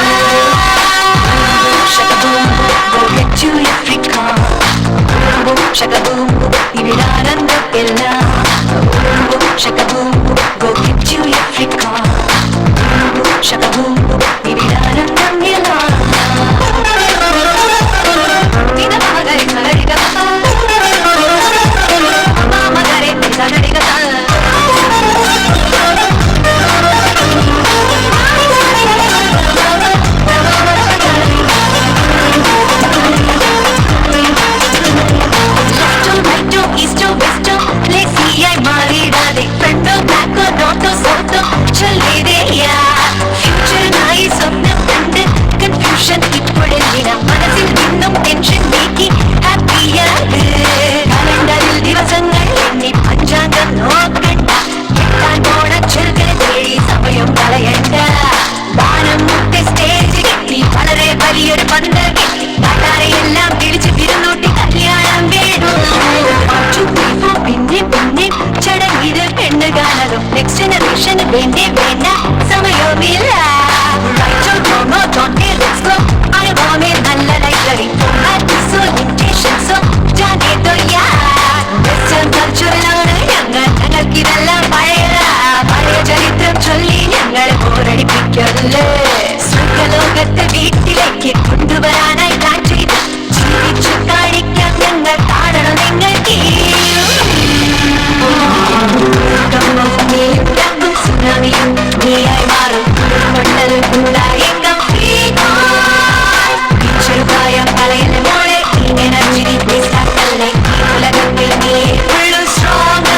E: ശകബൂം go get to Africa ശകബൂം ഇവിടാനന്ദം എല്ലാം ശകബൂം go get to Africa ശകബൂം ഇവിടാനന്ദം എല്ലാം മനസ്സിൽ നിന്നും ടെൻഷൻ നീക്കി ഹാപ്പിയാത് കലണ്ടറിൽ ദിവസങ്ങൾ എണ്ണി പഞ്ചാംഗം നോക്കണ്ട എത്താൻ പോണ ചെറുക്കനെ തേടി സമയം കളയണ്ട ദാനം മുട്ടി സ്റ്റേജ് കെട്ടി വളരെ വലിയൊരു പന്തൽ കെട്ടി നാട്ടാരെയെല്ലാം പിടിച്ച് തിരുന്നോട്ടി കല്യാണം വേണം പിന്നെ പിന്നെ ചടങ്ങിത് പെണ്ണ് കാണലും നെക്സ്റ്റ് ജനറേഷന് വേണ്ടി വേണ്ട സമയവുമില്ല നല്ല ലൈബ്രറി ഞങ്ങൾക്കിതെല്ലാം പഴയ ചരിത്രം ചൊല്ലി ഞങ്ങൾ പോരടിപ്പിക്കല്ലേ സ്വർഗലോകത്തെ വീട്ടിലേക്ക് കൊണ്ടുവരാനായി പ്ലാൻ ചെയ്ത് ജീവിച്ചു കാണിക്കാം ഞങ്ങൾ കാണണം നിങ്ങൾക്ക് സുനാമിയും നീയായി മാറും മണ്ഡലം ഉണ്ടായെങ്കം ചെറുപ്രായം കളയില്ല മോളെ ഈ എനർജി നീ വേസ്റ്റ് ആക്കല്ലേ ഈ ഉലകത്തിൽ നീയേ ഉള്ളു സ്ട്രോങ്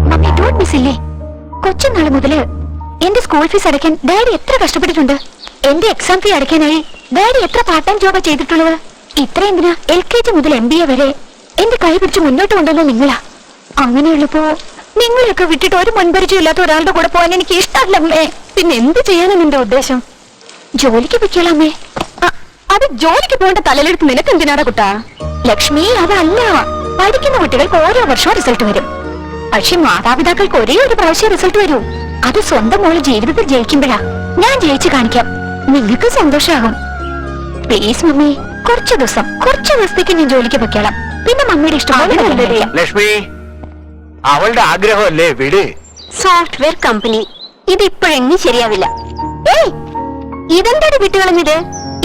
C: മമ്മി ഡോണ്ട് മിസ് ഇല്ലേ? കൊച്ചുനാള് മുതല് എന്റെ സ്കൂൾ ഫീസ് അടയ്ക്കാൻ ഡാഡി എത്ര കഷ്ടപ്പെട്ടിട്ടുണ്ട്. എന്റെ എക്സാം ഫീ അടയ്ക്കാനായി ഡാഡി എത്ര പാർട്ട് ടൈം ജോബാ ചെയ്തിട്ടുള്ളത്. ഇത്രയും ദിന LKG മുതൽ MBA വരെ എന്റെ കൈ പിടിച്ച് മുന്നോട്ട് കൊണ്ടുവന്നത് നിങ്ങളാ. അങ്ങനെയുള്ളപ്പോ നിങ്ങളൊക്കെ വിട്ടിട്ട് ഒരു മുൻപരിചയം ഇല്ലാത്ത ഒരാളുടെ കൂടെ പോകാൻ എനിക്ക് ഇഷ്ടമല്ലേ. പിന്നെ എന്ത് ചെയ്യാനാ നിന്റെ ഉദ്ദേശം? ജോലിക്ക് പൊയ്ക്കോളാമേ. അത് ജോലിക്ക് പോകേണ്ട തലയിലെടുത്ത് നിനക്ക് എന്തിനാടാ കുട്ടാ? ലക്ഷ്മി, അതല്ല. പഠിക്കുന്ന കുട്ടികൾക്ക് ഓരോ വർഷവും റിസൾട്ട് വരും. പക്ഷെ മാതാപിതാക്കൾക്ക് ഒരേ ഒരു പ്രാവശ്യം റിസൾട്ട് വരൂ. അത് സ്വന്തം മോള് ജീവിതത്തിൽ ജയിക്കുമ്പോഴാ. ഞാൻ ജയിച്ചു കാണിക്കാം, നിങ്ങൾക്ക് സന്തോഷമാകും. പ്ലീസ് മമ്മി, കുറച്ച് ദിവസത്തേക്ക് ഞാൻ ജോലിക്ക് പൊയ്ക്കോളാം. പിന്നെ മമ്മിയുടെ ഇഷ്ടം.
F: ലക്ഷ്മി, അവളുടെ ആഗ്രഹമല്ലേ, വിട്.
C: സോഫ്റ്റ്വെയർ കമ്പനി ഇത് ഇപ്പോഴെങ്ങും ശരിയാവില്ല. ഏയ്, ഇതെന്താണ് വിട്ടുകളഞ്ഞത്?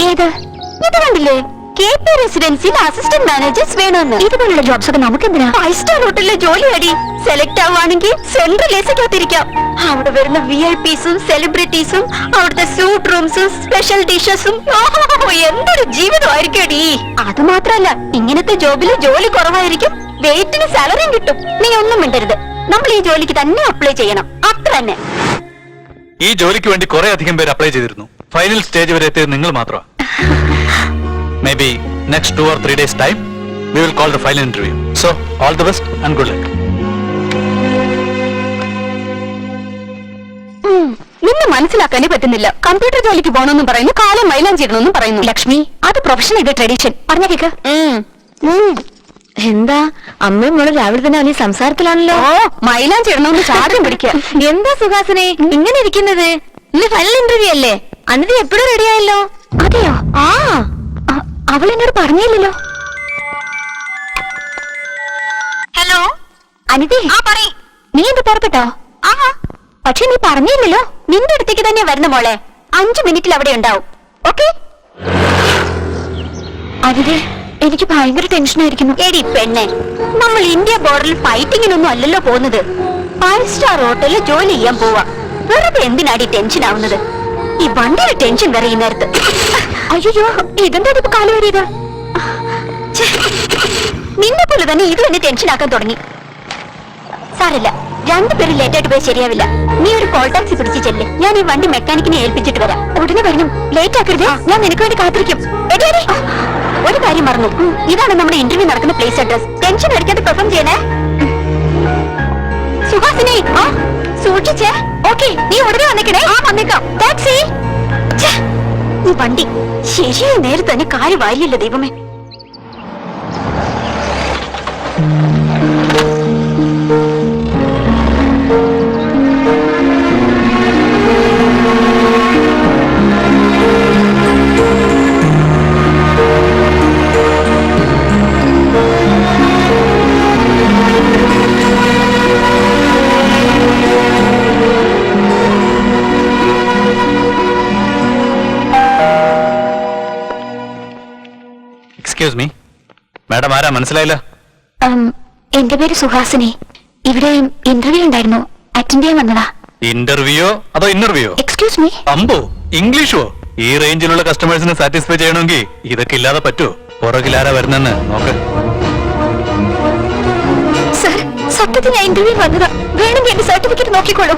C: ഏത്? ഇത് കണ്ടില്ലേ? KP റെസിഡൻസിയിൽ അസിസ്റ്റന്റ് മാനേജേഴ്സ് വേണമെന്ന്. ഇതുപോലുള്ള ജോബ്സ് ഒക്കെ നമുക്ക് എന്തിനാ? 5 സ്റ്റാർ ഹോട്ടലിലെ ജോലി അടി. സെലക്ട് ആവുകയാണെങ്കിൽ സെൻട്രൽ എസിക്കകത്തിരിക്കാം. അവിടെ വരുന്ന VIPസും സെലിബ്രിറ്റീസും അവിടുത്തെ സ്യൂട്ട് റൂംസും സ്പെഷ്യൽ ഡിഷസും എന്തൊരു ജീവിതമായിരിക്കും അടി. അത് മാത്രല്ല, ഇങ്ങനത്തെ ജോബില് ജോലി കുറവായിരിക്കും, വെയിറ്റിന് സാലറിയും കിട്ടും. നീ ഒന്നും മിണ്ടരുത്. നമ്മൾ ഈ ജോലിക്ക് തന്നെ അപ്ലൈ ചെയ്യണം, അത്ര തന്നെ.
A: ഈ ജോലിക്ക് വേണ്ടി കുറെ അധികം പേര് അപ്ലൈ ചെയ്തിരുന്നു. ഫൈനൽ സ്റ്റേജ് വരെ എത്തിയത് നിങ്ങൾ മാത്രമാണ്. May be next 2 or 3 days time we will call the final interview. So all the best and good luck.
C: നിന്നെ മനസ്സിലാക്കാനേ പറ്റുന്നില്ല. കമ്പ്യൂട്ടർ ജോലിക്ക് പോകണമെന്നും പറയുന്നു, കാലം മൈലാഞ്ചി ഇടണമെന്നും പറയുന്നു. ലക്ഷ്മി, അത് പ്രൊഫഷൻ, ഇത് ട്രഡീഷൻ. പറഞ്ഞ കേക്ക്. എന്താ അമ്മയും മോള് രാവിലെ തന്നെ അവന് സംസാരത്തിലാണല്ലോ. ഓ, മൈലാഞ്ചി ഇടണമെന്ന് ചാടും പിടിക്കുക. എന്താ സുഹാസിനെ ഇങ്ങനെ ഇരിക്കുന്നത്? ഇന്ന് ഫൈനൽ ഇന്റർവ്യൂ അല്ലേ? അനിത എപ്പോഴും റെഡിയായല്ലോ. അതെയോ? അവൾ എന്നോട് പറഞ്ഞില്ലല്ലോ. ഹലോ അനിതേ, നീ എന്ത് പുറപ്പെട്ടോ? പക്ഷെ നീ പറഞ്ഞില്ലല്ലോ. നിന്റെ അടുത്തേക്ക് തന്നെ വരുന്ന മോളെ. 5 മിനിറ്റിൽ അവിടെ ഉണ്ടാവും. ഓക്കെ? അനിതേ, എനിക്ക് ഭയങ്കര ടെൻഷനായിരിക്കുന്നു. എടി പെണ്ണെ, നമ്മൾ ഇന്ത്യ ബോർഡറിൽ ഫൈറ്റിങ്ങിനൊന്നും അല്ലല്ലോ പോകുന്നത്. 5 സ്റ്റാർ ഹോട്ടലിൽ ജോലി ചെയ്യാൻ പോവാ. വെറുതെ എന്തിനാടി ടെൻഷൻ ആവുന്നത്? ഈ വണ്ടിയുടെ ടെൻഷൻ വരെ ഈ നേരത്ത്. അയ്യോ, ഇതെന്താ ഇപ്പൊ കാലം വരിയത്? നിന്നെ പോലെ തന്നെ ഇത് തന്നെ ടെൻഷൻ ആക്കാൻ തുടങ്ങി. സാരില്ല, 2 പേര് ലേറ്റ് ആയിട്ട് പോയി ശരിയാവില്ല. നീ ഒരു കോൾ ടാക്സി പിടിച്ച് ചെല്ല്. ഞാൻ ഈ വണ്ടി മെക്കാനിക്കിനെ ഏൽപ്പിച്ചിട്ട് വരാം. ഉടനെ വരണം. ലേറ്റ് ആക്കരുത്, ഞാൻ നിനക്ക് വേണ്ടി കാത്തിരിക്കും. ഒരു കാര്യം മറന്നു, ഇതാണ് നമ്മുടെ ഇന്റർവ്യൂ നടക്കുന്ന പ്ലേസ് അഡ്രസ്. ടെൻഷൻ അടിക്കാതെ പെർഫോം ചെയ്യണേ. സുഹാസിനി, സൂക്ഷിച്ചേ. ഓക്കെ, നീ ഉടനെ വന്നേക്കണേ. വന്നേക്കാം. ടാക്സി. ഈ വണ്ടി ശരിയായ നേരത്തെ തന്നെ കാര്യം വായില്ലല്ലോ ദൈവമേ.
A: എക്സ്ക്യൂസ് മീ മാഡം, ആരാ മനസ്സിലായില്ല?
C: എന്റെ പേര് സുഹാസിനി. ഇവിടെ ഇന്റർവ്യൂ ഉണ്ടായിരുന്നു, അറ്റൻഡ് ചെയ്യാൻ വന്നതാ.
A: ഇന്റർവ്യൂയോ അതോ ഇന്റർവ്യൂയോ?
C: Excuse me.
A: അമ്പോ, ഇംഗ്ലീഷോ? ഈ റേഞ്ചിലുള്ള കസ്റ്റമേഴ്സിനെ സാറ്റിസ്ഫൈ ചെയ്യണമെങ്കിൽ ഇതൊക്കെ ഇല്ലാതെ പറ്റുമോ? പുറകിലാരാ വരുന്നെന്ന് നോക്ക്.
C: സർ, സത്യത്തിൽ ഞാൻ ഇന്റർവ്യൂ വന്നതാ. വേണമെങ്കിൽ എന്റെ സർട്ടിഫിക്കറ്റ് നോക്കിക്കോളൂ.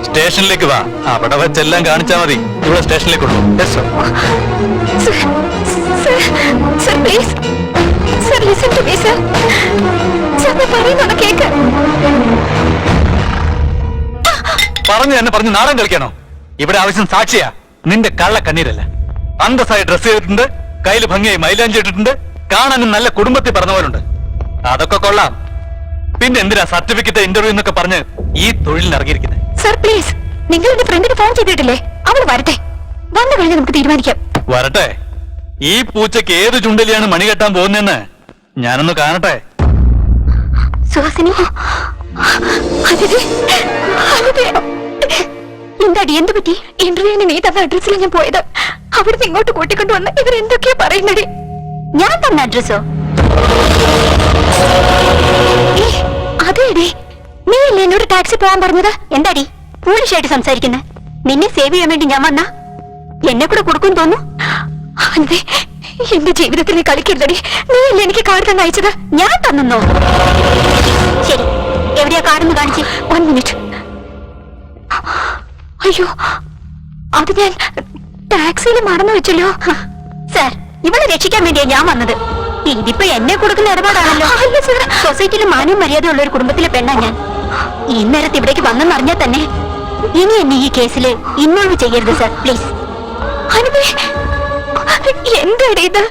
A: സ്റ്റേഷനിലേക്ക് വാ, അവിടെ വെച്ചെല്ലാം കാണിച്ചാൽ മതി. ഇവിടെ സ്റ്റേഷനിലേക്ക് കൊണ്ടു.
C: Sir please, sir listen to me sir. Sir പറയുന്നൊന്ന് കേക്ക്.
A: പറഞ്ഞു തന്നെ പറഞ്ഞു നാടൻ കളിക്കാനോ? ഇവിടെ ആവശ്യം സാക്ഷിയാ, നിന്റെ കള്ള കണ്ണീരല്ല. അന്തസ്സായി ഡ്രസ് ചെയ്തിട്ടുണ്ട്, കയ്യിൽ ഭംഗിയായി മൈലാഞ്ചി ഇട്ടിട്ടുണ്ട്, കാണാനും നല്ല കുടുംബത്തിൽ പറഞ്ഞവരുണ്ട്. അതൊക്കെ കൊള്ളാം. പിന്നെ എന്തിനാ സർട്ടിഫിക്കറ്റ് ഇന്റർവ്യൂ എന്നൊക്കെ പറഞ്ഞ് ഈ തൊഴിലിന് ഇറങ്ങിയിരിക്കുന്നത്?
C: സർ പ്ലീസ്, നിങ്ങൾ എന്റെ ഫ്രണ്ടിന് ഫോൺ ചെയ്തിട്ടില്ലേ? അവൾ വരട്ടെ, വന്നു കഴിഞ്ഞ് നമുക്ക് തീരുമാനിക്കാം.
A: വരട്ടെ. ഈ പൂച്ചയ്ക്ക് ഏത് ചുണ്ടലിയാണ് മണി കെട്ടാൻ പോകുന്നതെന്ന് ഞാനൊന്ന് കാണട്ടെ.
C: സുഹാസിനി, എന്താടി, എന്ത് പറ്റി? ഇന്റർവ്യൂവിന് നീ തന്ന അഡ്രസ്സിൽ ഞാൻ പോയത്. അവിടുന്ന് ഇങ്ങോട്ട് കൂട്ടിക്കൊണ്ടുവന്ന് ഇവരെന്തൊക്കെയാ പറയുന്നടി? ഞാൻ തന്ന അഡ്രസ്സോ? അതേടി, നീ അല്ലേ എന്നോട് ടാക്സി പോവാൻ പറഞ്ഞത്? എന്താടി പൂളിഷായിട്ട് സംസാരിക്കുന്നത്? നിന്നെ സേവ് ചെയ്യാൻ വേണ്ടി ഞാൻ വന്ന എന്നെ കൂടെ കൊടുക്കും തോന്നുന്നു. അതെ, എന്റെ ജീവിതത്തിൽ നീ കളിക്കരുതടി. നീ അല്ലേ എനിക്ക് കാർഡ് തന്നെ അയച്ചത്? ഞാൻ തന്നോ? ശരി, എവിടെയാ കാർഡെന്ന് കാണിച്ച്? 1 മിനിറ്റ്. അയ്യോ, അത് ഞാൻ ടാക്സിയിൽ മറന്നു വെച്ചല്ലോ. സാർ, ഇവളെ രക്ഷിക്കാൻ വേണ്ടിയാ ഞാൻ വന്നത്. ഇതിപ്പോ എന്നെ കൊടുക്കുന്ന ഇടപാടാണല്ലോ. സൊസൈറ്റിയിൽ മാനവും മര്യാദയുള്ള ഒരു കുടുംബത്തിലെ പെണ്ണാ ഞാൻ. ഈ നേരത്തെ ഇവിടേക്ക് വന്നെന്നറിഞ്ഞാൽ തന്നെ ഇനി എന്നെ ഈ കേസിൽ ഇൻവോൾവ് ചെയ്യരുത് സാർ, പ്ലീസ്. എന്താ ഇത്?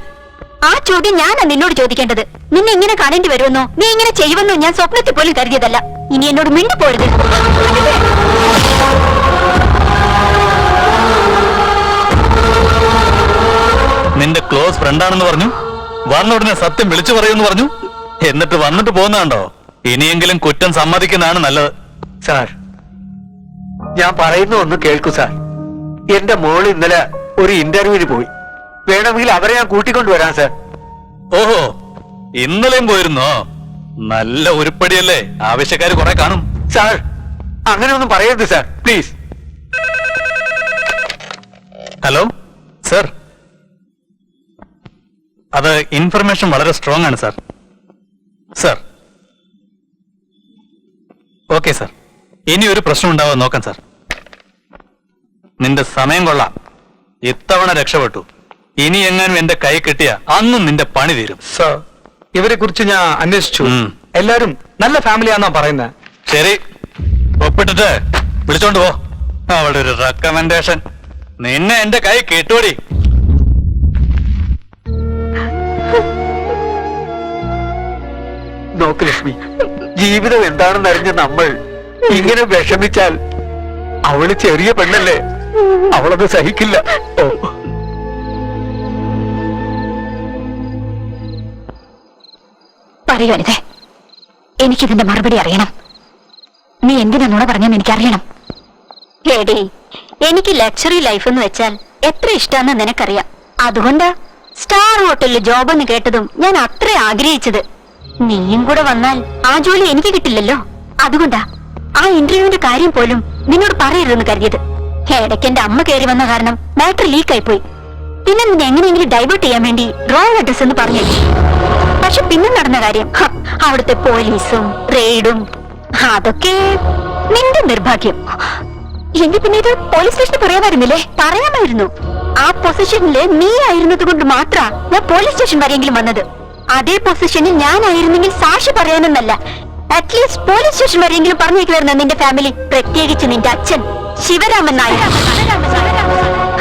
C: ആ ചോദ്യം ഞാനാ നിന്നോട് ചോദിക്കേണ്ടത്. നിന്നെ ഇങ്ങനെ കാണേണ്ടി വരുമെന്നോ നീ ഇങ്ങനെ ചെയ്യുമെന്നോ ഞാൻ സ്വപ്നത്തിൽ പോലും കരുതിയതല്ല. ഇനി എന്നോട് മിണ്ടിപ്പോരുത്.
A: നിന്റെ ക്ലോസ് ഫ്രണ്ടാണെന്ന് പറഞ്ഞു, വന്ന ഉടനെ സത്യം വിളിച്ചു പറയുമെന്ന് പറഞ്ഞു, എന്നിട്ട് വന്നിട്ട് പോകുന്നതാണ്ടോ? ഇനിയെങ്കിലും കുറ്റം സമ്മതിക്കുന്നതാണ് നല്ലത്.
F: സാർ, ഞാൻ പറയുന്ന ഒന്ന് കേൾക്കൂ സാർ. എന്റെ മോള് ഇന്നലെ ഒരു ഇന്റർവ്യൂവിന് പോയി. വേണമെങ്കിൽ അവരെ ഞാൻ കൂട്ടിക്കൊണ്ടുവരാം സാർ.
A: ഓഹോ, ഇന്നലെയും പോയിരുന്നോ? നല്ല ഉരുപ്പടിയല്ലേ, ആവശ്യക്കാര് കുറെ കാണും.
F: സാർ അങ്ങനെ ഒന്നും പറയരുത് സാർ, പ്ലീസ്.
A: ഹലോ സർ, അത് ഇൻഫർമേഷൻ വളരെ സ്ട്രോങ് ആണ് സർ. സർ ഓക്കെ സർ, ഇനി ഒരു പ്രശ്നം ഉണ്ടാവാൻ നോക്കാം സർ. നിന്റെ സമയം കൊള്ളാം, ഇത്തവണ രക്ഷപ്പെട്ടു. ഇനി എങ്ങാനും എന്റെ കൈ കിട്ടിയ അന്നും നിന്റെ പണി തീരും.
G: സർ, ഇവരെ കുറിച്ച് ഞാൻ അന്വേഷിച്ചു. എല്ലാരും നല്ല ഫാമിലിയാന്നാ പറയുന്നത്.
A: ശരി, ഒപ്പിട്ടിട്ട് വിളിച്ചോണ്ട് പോ. അവിടെ ഒരു റെക്കമെൻഡേഷൻ. നിന്നെ എന്റെ കൈ കിട്ടൂടി.
F: നോക്ക് ലക്ഷ്മി, ജീവിതം എന്താണെന്ന് അറിഞ്ഞ നമ്മൾ ഇങ്ങനെ വിഷമിച്ചാൽ അവള് ചെറിയ പെണ്ണല്ലേ, അവളത് സഹിക്കില്ല. ഓ,
C: പറയുവരുതേ, എനിക്കിതിന്റെ മറുപടി അറിയണം. നീ എന്തിനാ നുണ പറഞ്ഞെന്ന് എനിക്കറിയണം.
H: എടീ, എനിക്ക് ലക്ഷറി ലൈഫ് എന്ന് വെച്ചാൽ എത്ര ഇഷ്ടാന്ന് നിനക്കറിയാം. അതുകൊണ്ടാ സ്റ്റാർ ഹോട്ടലിൽ ജോബ് എന്ന് കേട്ടതും ഞാൻ അത്ര ആഗ്രഹിച്ചത്. നീയും കൂടെ വന്നാൽ ആ ജോലി എനിക്ക് കിട്ടില്ലല്ലോ. അതുകൊണ്ടാ ആ ഇന്റർവ്യൂവിന്റെ കാര്യം പോലും നിന്നോട് പറയരുതെന്ന് കരുതിയത്. ഇടയ്ക്ക് എന്റെ അമ്മ കയറി വന്ന കാരണം ബാറ്ററി ലീക്ക് ആയിപ്പോയി. പിന്നെ നിന്നെ എങ്ങനെയെങ്കിലും ഡൈവേർട്ട് ചെയ്യാൻ വേണ്ടി റോങ് അഡ്രസ് എന്ന് പറഞ്ഞു. പക്ഷെ പിന്നെ നടന്ന കാര്യം, അവിടുത്തെ പോലീസും റെയ്ഡും, അതൊക്കെ നിന്റെ നിർഭാഗ്യം.
C: എങ്കിൽ പിന്നെ ഇത് പോലീസ് സ്റ്റേഷനിൽ പറയാമായിരുന്നില്ലേ?
H: പറയാമായിരുന്നു. ആ പൊസിഷനില് നീ ആയിരുന്നത് കൊണ്ട് മാത്രാ ഞാൻ പോലീസ് സ്റ്റേഷൻ വരെയെങ്കിലും വന്നത്. അതേ പൊസിഷനിൽ ഞാനായിരുന്നെങ്കിൽ സാക്ഷി പറയാനെന്നല്ല, അറ്റ്ലീസ്റ്റ് പോലീസ് സ്റ്റേഷൻ വരെയെങ്കിലും പറഞ്ഞേക്കുമായിരുന്നു നിന്റെ ഫാമിലി, പ്രത്യേകിച്ച് നിന്റെ അച്ഛൻ ശിവരാമൻ നായർ.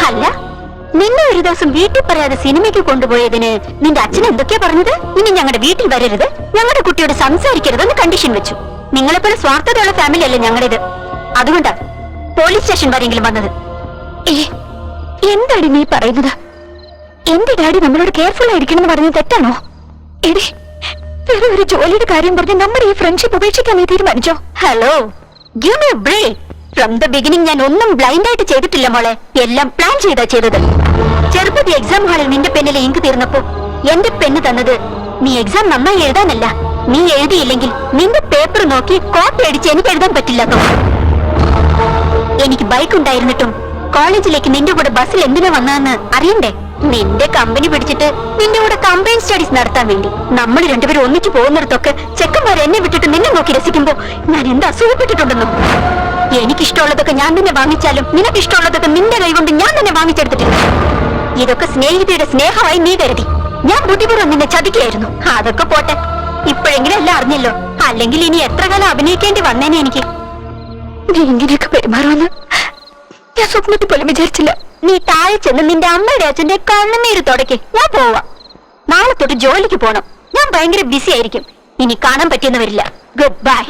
H: അല്ല, നിന്നെ ഒരു ദിവസം വീട്ടിൽ പറയാതെ സിനിമയ്ക്ക് കൊണ്ടുപോയതിന് നിന്റെ അച്ഛൻ എന്തൊക്കെയാ പറഞ്ഞത്? ഇനി ഞങ്ങളുടെ വീട്ടിൽ വരരുത്, ഞങ്ങളുടെ കുട്ടിയോട് സംസാരിക്കരുതെന്ന് കണ്ടീഷൻ വെച്ചു. നിങ്ങളെപ്പോലെ സ്വാർത്ഥതയുള്ള ഫാമിലി അല്ലേ ഞങ്ങളുടേത്. അതുകൊണ്ടാ പോലീസ് സ്റ്റേഷൻ വരെയെങ്കിലും വന്നത്.
C: എന്താടി നീ പറയുന്നത്? എന്റെ ഡാഡി നമ്മളോട് കെയർഫുൾ ആയിരിക്കണം എന്ന് പറഞ്ഞത് തെറ്റാണോ? എടി, വേറെ ഒരു ജോലിയുടെ കാര്യം പറഞ്ഞ് നമ്മുടെ ഈ ഫ്രണ്ട്ഷിപ്പ് ഉപേക്ഷിക്കാൻ നീ തീരുമാനിച്ചോ?
H: Hello, give me a break. From the beginning ഞാൻ ഒന്നും ബ്ലൈൻഡ് ആയിട്ട് ചെയ്തിട്ടില്ല മോളെ, എല്ലാം പ്ലാൻ ചെയ്താ ചെയ്തത്. ചെറുപ്പത്തിൽ എക്സാം ഹാളിൽ നിന്റെ പെന്നിലെ ഇങ്ക് തീർന്നപ്പോ എന്റെ പെണ്ണ് തന്നത് നീ എക്സാം നന്നായി എഴുതാനല്ല, നീ എഴുതിയില്ലെങ്കിൽ നിന്റെ പേപ്പർ നോക്കി കോപ്പി അടിച്ച് എനിക്ക് എഴുതാൻ പറ്റില്ലെന്നോ. എനിക്ക് ബൈക്ക് ഉണ്ടായിരുന്നിട്ടും കോളേജിലേക്ക് നിന്റെ കൂടെ ബസ്സിൽ എന്തിനാ വന്നതെന്ന് അറിയണ്ടേ? നിന്റെ കമ്പനി പിടിച്ചിട്ട് നിന്റെ കൂടെ കമ്പൈൻ സ്റ്റഡീസ് നടത്താൻ വേണ്ടി നമ്മൾ രണ്ടുപേരും ഒന്നിച്ചു പോകുന്നിടത്തൊക്കെ ചെക്കന്മാർ എന്നെ വിട്ടിട്ട് നിന്നെ നോക്കി രസിക്കുമ്പോ ഞാൻ എന്താ അസൂയപ്പെട്ടിട്ടുണ്ടെന്നോ? എനിക്കിഷ്ടമുള്ളതൊക്കെ ഞാൻ തന്നെ വാങ്ങിച്ചാലും നിനക്കിഷ്ടമുള്ളതൊക്കെ നിന്റെ കൈ കൊണ്ട് ഞാൻ തന്നെ വാങ്ങിച്ചെടുത്തിട്ടില്ല. ഇതൊക്കെ സ്നേഹിതയുടെ സ്നേഹമായി നീ കരുതി. ഞാൻ ബുദ്ധിപൂർവ്വം നിന്നെ ചതിക്കുകയായിരുന്നു. അതൊക്കെ പോട്ടെ, ഇപ്പോഴെങ്കിലും എല്ലാം അറിഞ്ഞല്ലോ. അല്ലെങ്കിൽ ഇനി എത്ര കാലം അഭിനയിക്കേണ്ടി വന്നേനെ എനിക്ക്.
C: നീ ഇങ്ങനെയൊക്കെ പെരുമാറുമെന്ന് ഞാൻ സ്വപ്നത്തിൽ പോലും വിചാരിച്ചില്ല.
H: നീ താഴെ ചെന്ന് നിന്റെ അമ്മയുടെ അച്ഛന്റെ കണ്ണുനീര് തുടയ്ക്ക്. ഞാൻ പോവാ. നാളെ തൊട്ട് ജോലിക്ക് പോണം. ഞാൻ ഭയങ്കര ബിസി ആയിരിക്കും. ഇനി കാണാൻ പറ്റിയെന്ന് വരില്ല. Good bye.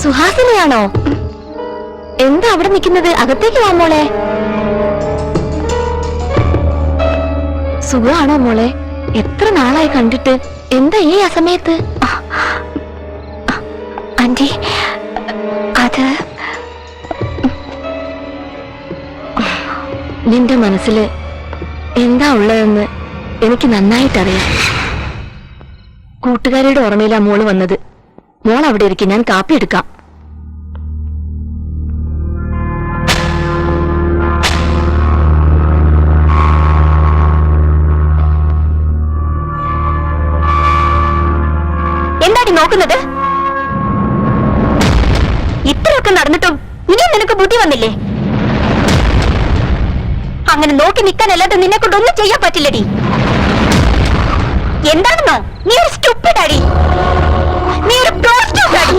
C: സുഹാസിനിയാണോ? എന്താ അവിടെ നിൽക്കുന്നത്? അകത്തേക്ക് വാ മോളെ. സുഖാണോ മോളെ? എത്ര നാളായി കണ്ടിട്ട്. എന്താ ഈ അസമയത്ത്? ആന്റി, അത് നിന്റെ മനസ്സിൽ എന്താ ഉള്ളതെന്ന് എനിക്ക് നന്നായിട്ടറിയാം. കൂട്ടുകാരിയുടെ ഓർമ്മയിലാ മോള് വന്നത്. മോൾ അവിടെ ഇരിക്കും, ഞാൻ കാപ്പി എടുക്കാം.
H: എന്താടി നോക്കുന്നത്? ഇത്രയൊക്കെ നടന്നിട്ടും ഇനി നിനക്ക് ബുദ്ധി വന്നില്ലേ? അങ്ങനെ നോക്കി നിൽക്കാനല്ലാതെ നിന്നെ കൊണ്ട് ഒന്നും ചെയ്യാൻ പറ്റില്ലടി. എന്താണെന്നോ, നീ ഒരു സ്റ്റുപ്പിഡ് അടി, നീ ഒരു പ്രോസ്റ്റിറ്റ്യൂട്ട് അടി.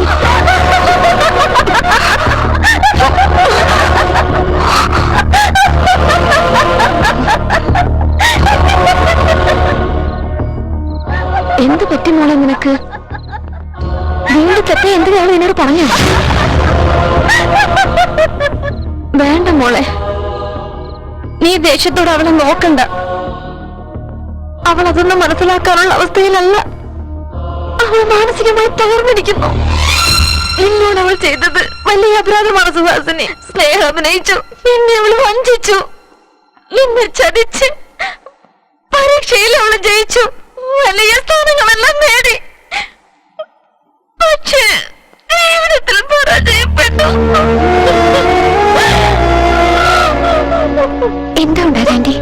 C: എന്ത് പറ്റി മോളെ നിനക്ക്? വീണ്ടും തെറ്റ എന്തിനാണ് എന്നോട് പറഞ്ഞു? വേണ്ട മോളെ, നീ ദേഷ്യത്തോടെ അവളെ നോക്കണ്ട. അവൾ അതൊന്നും മനസ്സിലാക്കാനുള്ള അവസ്ഥയിലല്ല. അവൾ മാനസികമായി തകർന്നിരിക്കുന്നു. എന്നോട് അവൾ ചെയ്തത് വലിയ അപരാധമാണ് സുഹാസിനി. സ്നേഹം അഭിനയിച്ചു, എന്നെ അവൾ വഞ്ചിച്ചു, എന്നെ ചതിച്ച്. പരീക്ഷയിൽ അവൾ ജയിച്ചു, വലിയ സ്ഥാനങ്ങളെല്ലാം നേടി. പക്ഷേ ജീവിതത്തിൽ പരാജയപ്പെട്ടു. എന്താ ഉണ്ടായത് ആന്റി?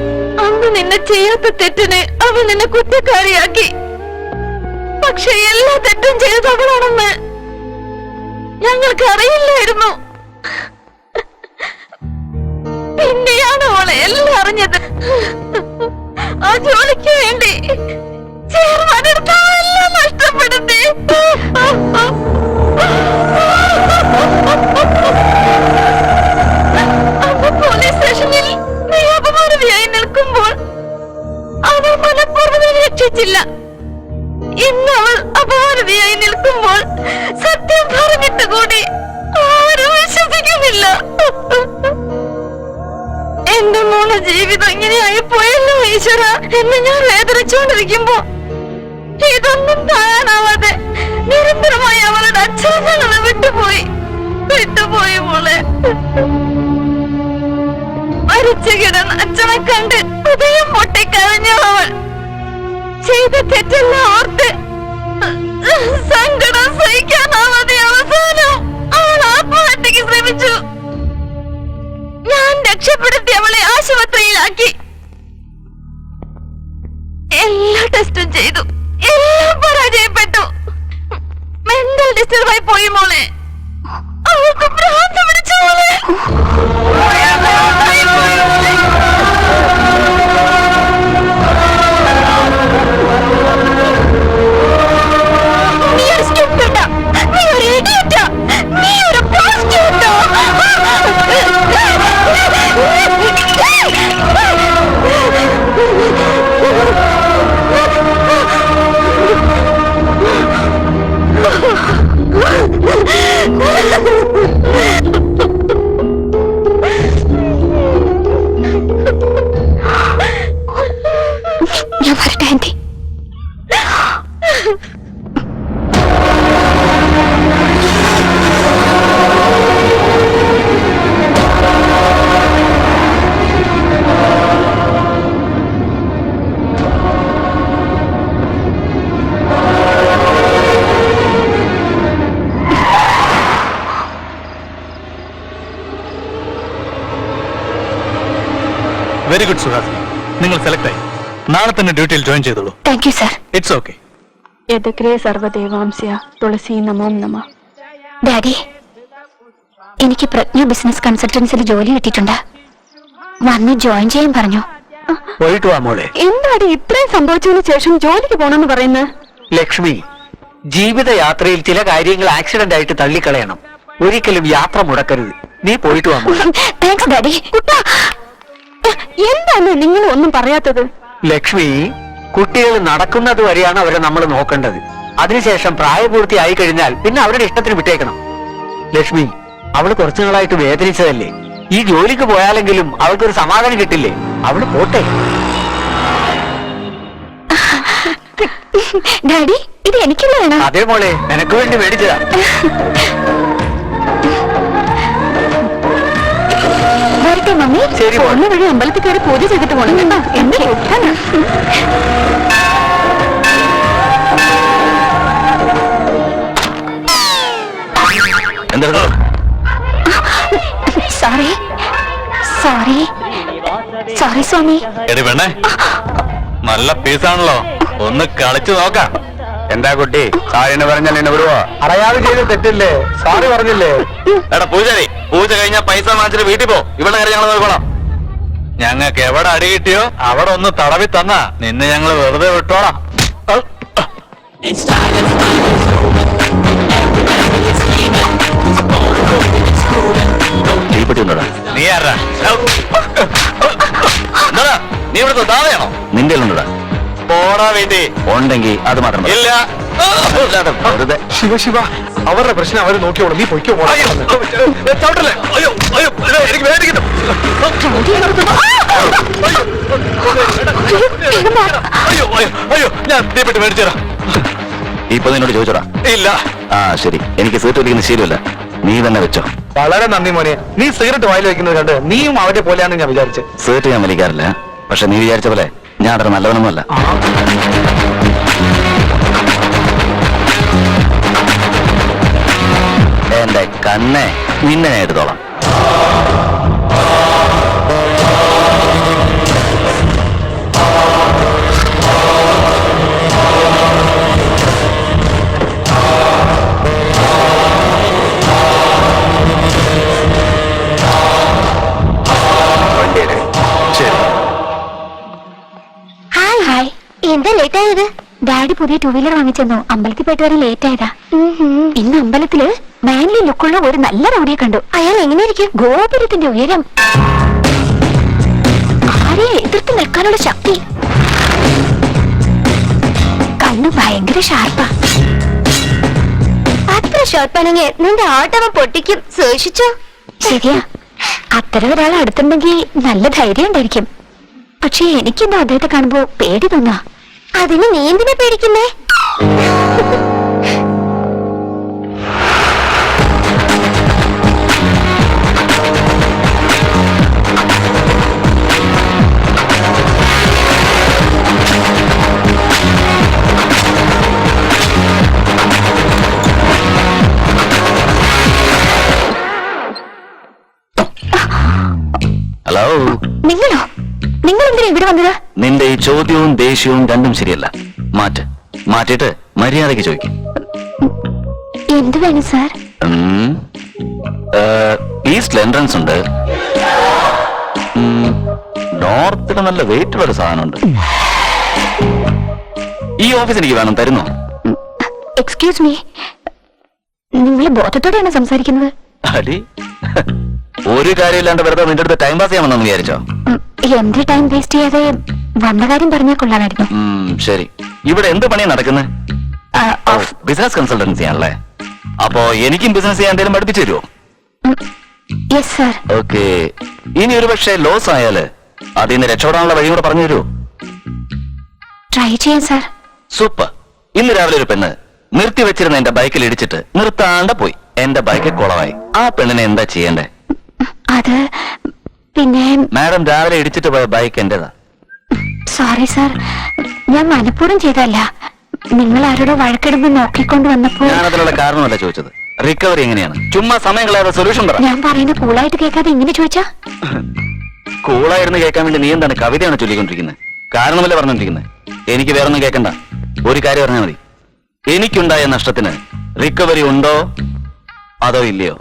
C: അന്ന് നിന്നെ ചെയ്യാത്ത തെറ്റിന് അവൻ നിന്നെ കുറ്റക്കാരിയാക്കി. പക്ഷെ എല്ലാ തെറ്റും ചെയ്തത് അവളാണെന്ന് ഞങ്ങൾക്ക് അറിയില്ലായിരുന്നു. പിന്നെയാണ് അവളെ എല്ലാം അറിഞ്ഞത്. ആ ജോലിക്ക് വേണ്ടി ചേർമാനെടുത്തെല്ലാം നഷ്ടപ്പെടുത്തി. അന്ന് പോലീസ് സ്റ്റേഷനിൽ നീ അപമാനതയായി നിൽക്കുമ്പോൾ അവൾ മനഃപൂർവ്വം രക്ഷിച്ചില്ല. ഇന്ന് അവൾ അപമാനതയായി നിൽക്കുമ്പോൾ സത്യം പറഞ്ഞിട്ട് കൂടി ആരും വിശ്വസിക്കുന്നില്ല. എന്റെ മോളെ ജീവിതം ഇങ്ങനെയായി പോയല്ലോ ഈശ്വര എന്ന് ഞാൻ വേദനിച്ചുകൊണ്ടിരിക്കുമ്പോ ഇതൊന്നും താങ്ങാനാവാതെ നിരന്തരമായി അവളുടെ അച്ഛനെ വിട്ടുപോയി മോളെ. മരിച്ചു കിടന്ന് അച്ഛനെ കണ്ട് ഹൃദയം പൊട്ടിക്കരഞ്ഞു അവൾ. ചെയ്ത തെറ്റെല്ലാം ഓർത്ത് സങ്കടം സഹിക്കാനാവാതെ അവസാനം അവൾ ആത്മഹത്യക്ക് ശ്രമിച്ചു. ഞാൻ രക്ഷപ്പെടുത്തി അവളെ ആശുപത്രിയിലാക്കി. എല്ലാ ടെസ്റ്റും ചെയ്തു, എല്ലാം പരാജയപ്പെട്ടു. മെന്റൽ ഡിസ്റ്റർബായി പോയി മോളെ. അവൾക്ക് ഭ്രാന്ത് പിടിച്ചു മോളെ. നീ ഒരു സ്റ്റുപ്പിഡാ, നീ ഒരു ഇഡിയറ്റാ, നീ ഒരു പ്രോസ്റ്റിറ്റ്യൂട്ടാ. ഞാൻ വരട്ടെ ആന്റി.
A: വെരി ഗുഡ് സുഹാസിനി, നിങ്ങൾ സെലക്ട് ആയി. നാളെ തന്നെ ഡ്യൂട്ടിയിൽ ജോയിൻ ചെയ്തോളൂ.
C: Thank you sir.
A: It's okay.
I: യദഗ്രേ സർവദേവാംസ്യ തുളസി നമോം നമ.
C: ഡാഡി, എനിക്ക് പ്രജ്ഞ ബിസിനസ് കൺസൾട്ടൻസിൽ ജോലി കിട്ടിയിട്ടുണ്ട്. വന്ന് ജോയിൻ ചെയ്യാൻ പറഞ്ഞു.
F: പോയിട്ട് വാ മോളെ.
I: എന്താണ് ഇത്രയും സംഭവിച്ചതിന് ശേഷം ജോലിക്ക് പോണെന്ന് പറയുന്നത്?
F: ലക്ഷ്മി, ജീവിതയാത്രയിൽ ചില കാര്യങ്ങൾ ആക്സിഡന്റ് ആയിട്ട് തള്ളിക്കളയണം. ഒരിക്കലും യാത്ര മുടക്കരുത്. നീ പോയിട്ട് വാ മോളെ.
C: Thanks daddy.
I: എന്താണ് നിങ്ങൾ ഒന്നും പറയാത്തത്?
F: ലക്ഷ്മി, കുട്ടികൾ നടക്കുന്നത് വരെയാണ് അവരെ നമ്മൾ നോക്കേണ്ടത്. അതിനുശേഷം പ്രായപൂർത്തിയായി കഴിഞ്ഞാൽ പിന്നെ അവരുടെ ഇഷ്ടത്തിന് വിട്ടേക്കണം. ലക്ഷ്മി, അവള് കുറച്ചു നാളായിട്ട് വേദനിച്ചതല്ലേ? ഈ ജോലിക്ക് പോയാലെങ്കിലും അവൾക്കൊരു സമാധാനം കിട്ടില്ലേ? അവള് പോട്ടെ.
C: ഡാഡി, ഇത് എനിക്കുള്ളതാണ്.
F: അതേ മോളെ, നിനക്ക് വേണ്ടി മേടിച്ചതാ.
C: വരട്ടെ മമ്മി.
F: ശരി മോളെ.
C: ഒന്ന് വഴി അമ്പലത്തിൽ കയറി പൂജ ചെയ്തിട്ട് പോകണം കേട്ടോ. എന്റെ ഒട്ടാണ്.
A: എന്താ?
C: സോറി സോറി സോറി സ്വാമി.
A: എടി പെണ്ണേ, നല്ല പീസാണല്ലോ, ഒന്ന് കളിച്ചു നോക്കാം.
B: എന്താ കുട്ടി സാറിന് പറഞ്ഞാൽ എന്നെ വിടുവോ?
G: അറിയാതെ ചെയ്ത് തെറ്റില്ലേ? സാറി പറഞ്ഞില്ലേ?
B: എടാ പൂജാരി, പൂജ കഴിഞ്ഞാൽ പൈസ വാങ്ങിച്ചിട്ട് വീട്ടിൽ പോ. ഇവിടെ കാര്യം ഞങ്ങൾ നോക്കണം.
A: ഞങ്ങൾക്ക് എവിടെ അടി കിട്ടിയോ അവിടെ ഒന്ന് തടവി തന്നാ നിന്നെ ഞങ്ങൾ വെറുതെ വിട്ടോളാം. നീ ആരാ?
B: എന്താടാ നീ ഇവിടുത്തെ ദാതയാണോ? നിന്റെ ഉണ്ടടാ
A: പോടാ വീട്ടി.
B: ഉണ്ടെങ്കിൽ അത് മാത്രം മതി.
A: ഇല്ല.
B: വെറുതെ
G: ശിവ ശിവ, അവരുടെ പ്രശ്നം അവര് നോക്കിയോളൂ. നീ പൊയ്ക്കോ.
A: അയ്യോ, ചവിട്ടല്ലേ. അയ്യോ അയ്യോ എനിക്ക് വേദനിക്കുന്നു. അയ്യോ അയ്യോ അയ്യോ ഞാൻ തീപ്പെട്ടി മേടിച്ചു തരാം.
B: ഇപ്പൊ നിന്നോട് ചോദിച്ചോടാ?
A: ഇല്ല.
B: ആ ശരി, എനിക്ക് സീറ്റ് വലിക്കുന്ന ശീലമില്ല, നീ തന്നെ വെച്ചോ.
G: വളരെ നന്ദി മോനെ. നീ സിഗരറ്റ് വായിൽ വെക്കുന്നത് കണ്ട് നീയും അവരെ പോലെയാണെന്ന് ഞാൻ വിചാരിച്ചു.
B: സീറ്റ് ഞാൻ വലിക്കാറില്ല, പക്ഷെ നീ വിചാരിച്ച പോലെ ഞാൻ അത്ര നല്ലവനൊന്നുമല്ല. എന്റെ കണ്ണെ, നിന്നെ ഞാൻ എടുത്തോളാം.
C: Hi hi. എന്താ ലേറ്റ് ആയത്? ഡാഡി പുതിയ ടൂ വീലർ വാങ്ങിച്ചെന്നു. അമ്പലത്തിൽ പോയിട്ട് വരെ ലേറ്റ് ആയതാ. ഇന്ന് അമ്പലത്തില് മാൻലി ലുക്കുള്ള ഒരു നല്ല റൗഡിയെ കണ്ടു. അയാൾ എങ്ങനെയായിരിക്കും? ഗോപുരത്തിന്റെ ഉയരം, ആരെയെ എതിർത്ത് നിൽക്കാനുള്ള ശക്തി, കണ്ണു ഭയങ്കര ഷാർപ്പാ. അത്ര ഷാർപ്പാണെങ്കിൽ നിന്റെ ആട്ടവൻ പൊട്ടിക്കും. സൂക്ഷിച്ചോ. ശരിയാ, അത്തരം ഒരാൾ അടുത്തുണ്ടെങ്കിൽ നല്ല ധൈര്യം ഉണ്ടായിരിക്കും. പക്ഷെ എനിക്കെന്തോ അദ്ദേഹത്തെ കാണുമ്പോ പേടി തോന്നാ. അതിന് നീ എന്തിനാ പേടിക്കുന്നേ?
B: ഹലോ,
C: നിങ്ങളോ? നിങ്ങൾ എന്തിനാ ഇവിടെ വന്നത്?
B: നിന്റെ ഈ ചോദ്യവും ദേഷ്യവും രണ്ടും ശരിയല്ല. മാറ്റിട്ട് മര്യാദയ്ക്ക് ചോദിക്കും.
C: എന്ത് വേണം സാർ?
B: ഈസ്റ്റിൽ എൻട്രൻസ് ഉണ്ട്, നോർത്തിൽ നല്ല വെയിറ്റ് ഉള്ള സാധനമുണ്ട്. ഈ ഓഫീസ് എനിക്ക് വേണം, തരുന്നോ?
C: എക്സ്ക്യൂസ് മീ, നിങ്ങൾ ബോധത്തോടെയാണ് സംസാരിക്കുന്നത്?
B: അടി, ഒരു കാര്യമില്ലാണ്ട് വെറുതെ നിന്റെ അടുത്ത് ടൈം പാസ് ചെയ്യാമെന്ന് വിചാരിച്ചോ?
C: എന്റെ ടൈം വേസ്റ്റ് ചെയ്യാതെ വന്ന കാര്യം പറഞ്ഞാൽ കൊള്ളാമായിരുന്നു.
B: ശരി, ഇവിടെ എന്ത് പണിയാണ് നടക്കുന്നത്? ബിസിനസ് കൺസൾട്ടൻസി ആണല്ലേ? അപ്പോ എനിക്കും ബിസിനസ് ചെയ്യാൻ എന്തെങ്കിലും പഠിപ്പിച്ചു തരുമോ?
C: Yes sir.
B: ഓക്കെ, ഇനി ഒരു പക്ഷേ ലോസ് ആയാല് അതിൽ നിന്ന് രക്ഷപ്പെടാനുള്ള വഴി കൂടെ പറഞ്ഞു തരുമോ?
C: ട്രൈ ചെയ്യാം സാർ.
B: സൂപ്പർ. ഇന്ന് രാവിലെ ഒരു പെണ്ണ് നിർത്തി വെച്ചിരുന്ന എന്റെ ബൈക്കിൽ ഇടിച്ചിട്ട് നിർത്താണ്ട് പോയി. എന്റെ ബൈക്ക് കുളമായി. ആ പെണ്ണിനെ എന്താ ചെയ്യണ്ടേ?
C: അത് പിന്നെ
B: മാഡം, രാവിലെ ഇടിച്ചിട്ട് പോയ ബൈക്ക് എന്റേതാ.
C: സോറി സാർ, ഞാൻ മനഃപൂർവ്വം ചെയ്തല്ല. നിങ്ങൾ ആരോടോ വഴക്കിടുമ്പോ നോക്കിക്കൊണ്ട് വന്നപ്പോ
B: ഞാൻ അതിനുള്ള കാരണമല്ല ചോദിച്ചത്. റിക്കവറി എങ്ങനെയാണ്? ചുമ്മാ സമയം കളയാതെ സൊല്യൂഷൻ പറ.
C: ഞാൻ പറയുന്നത് കൂളായിട്ട് കേൾക്കാതെ ഇങ്ങനെ ചോദിച്ചാ?
B: കൂളായിരുന്നു കേൾക്കാൻ വേണ്ടി നീ എന്താണ് കവിതയാണ് ചൊല്ലിക്കൊണ്ടിരിക്കുന്നത്? കാരണമല്ല പറഞ്ഞോണ്ടിരിക്കുന്നത്. എനിക്ക് വേറൊന്നും കേൾക്കണ്ട, ഒരു കാര്യം പറഞ്ഞാൽ മതി. എനിക്കുണ്ടായ നഷ്ടത്തിന് റിക്കവറി ഉണ്ടോ അതോ ഇല്ലയോ?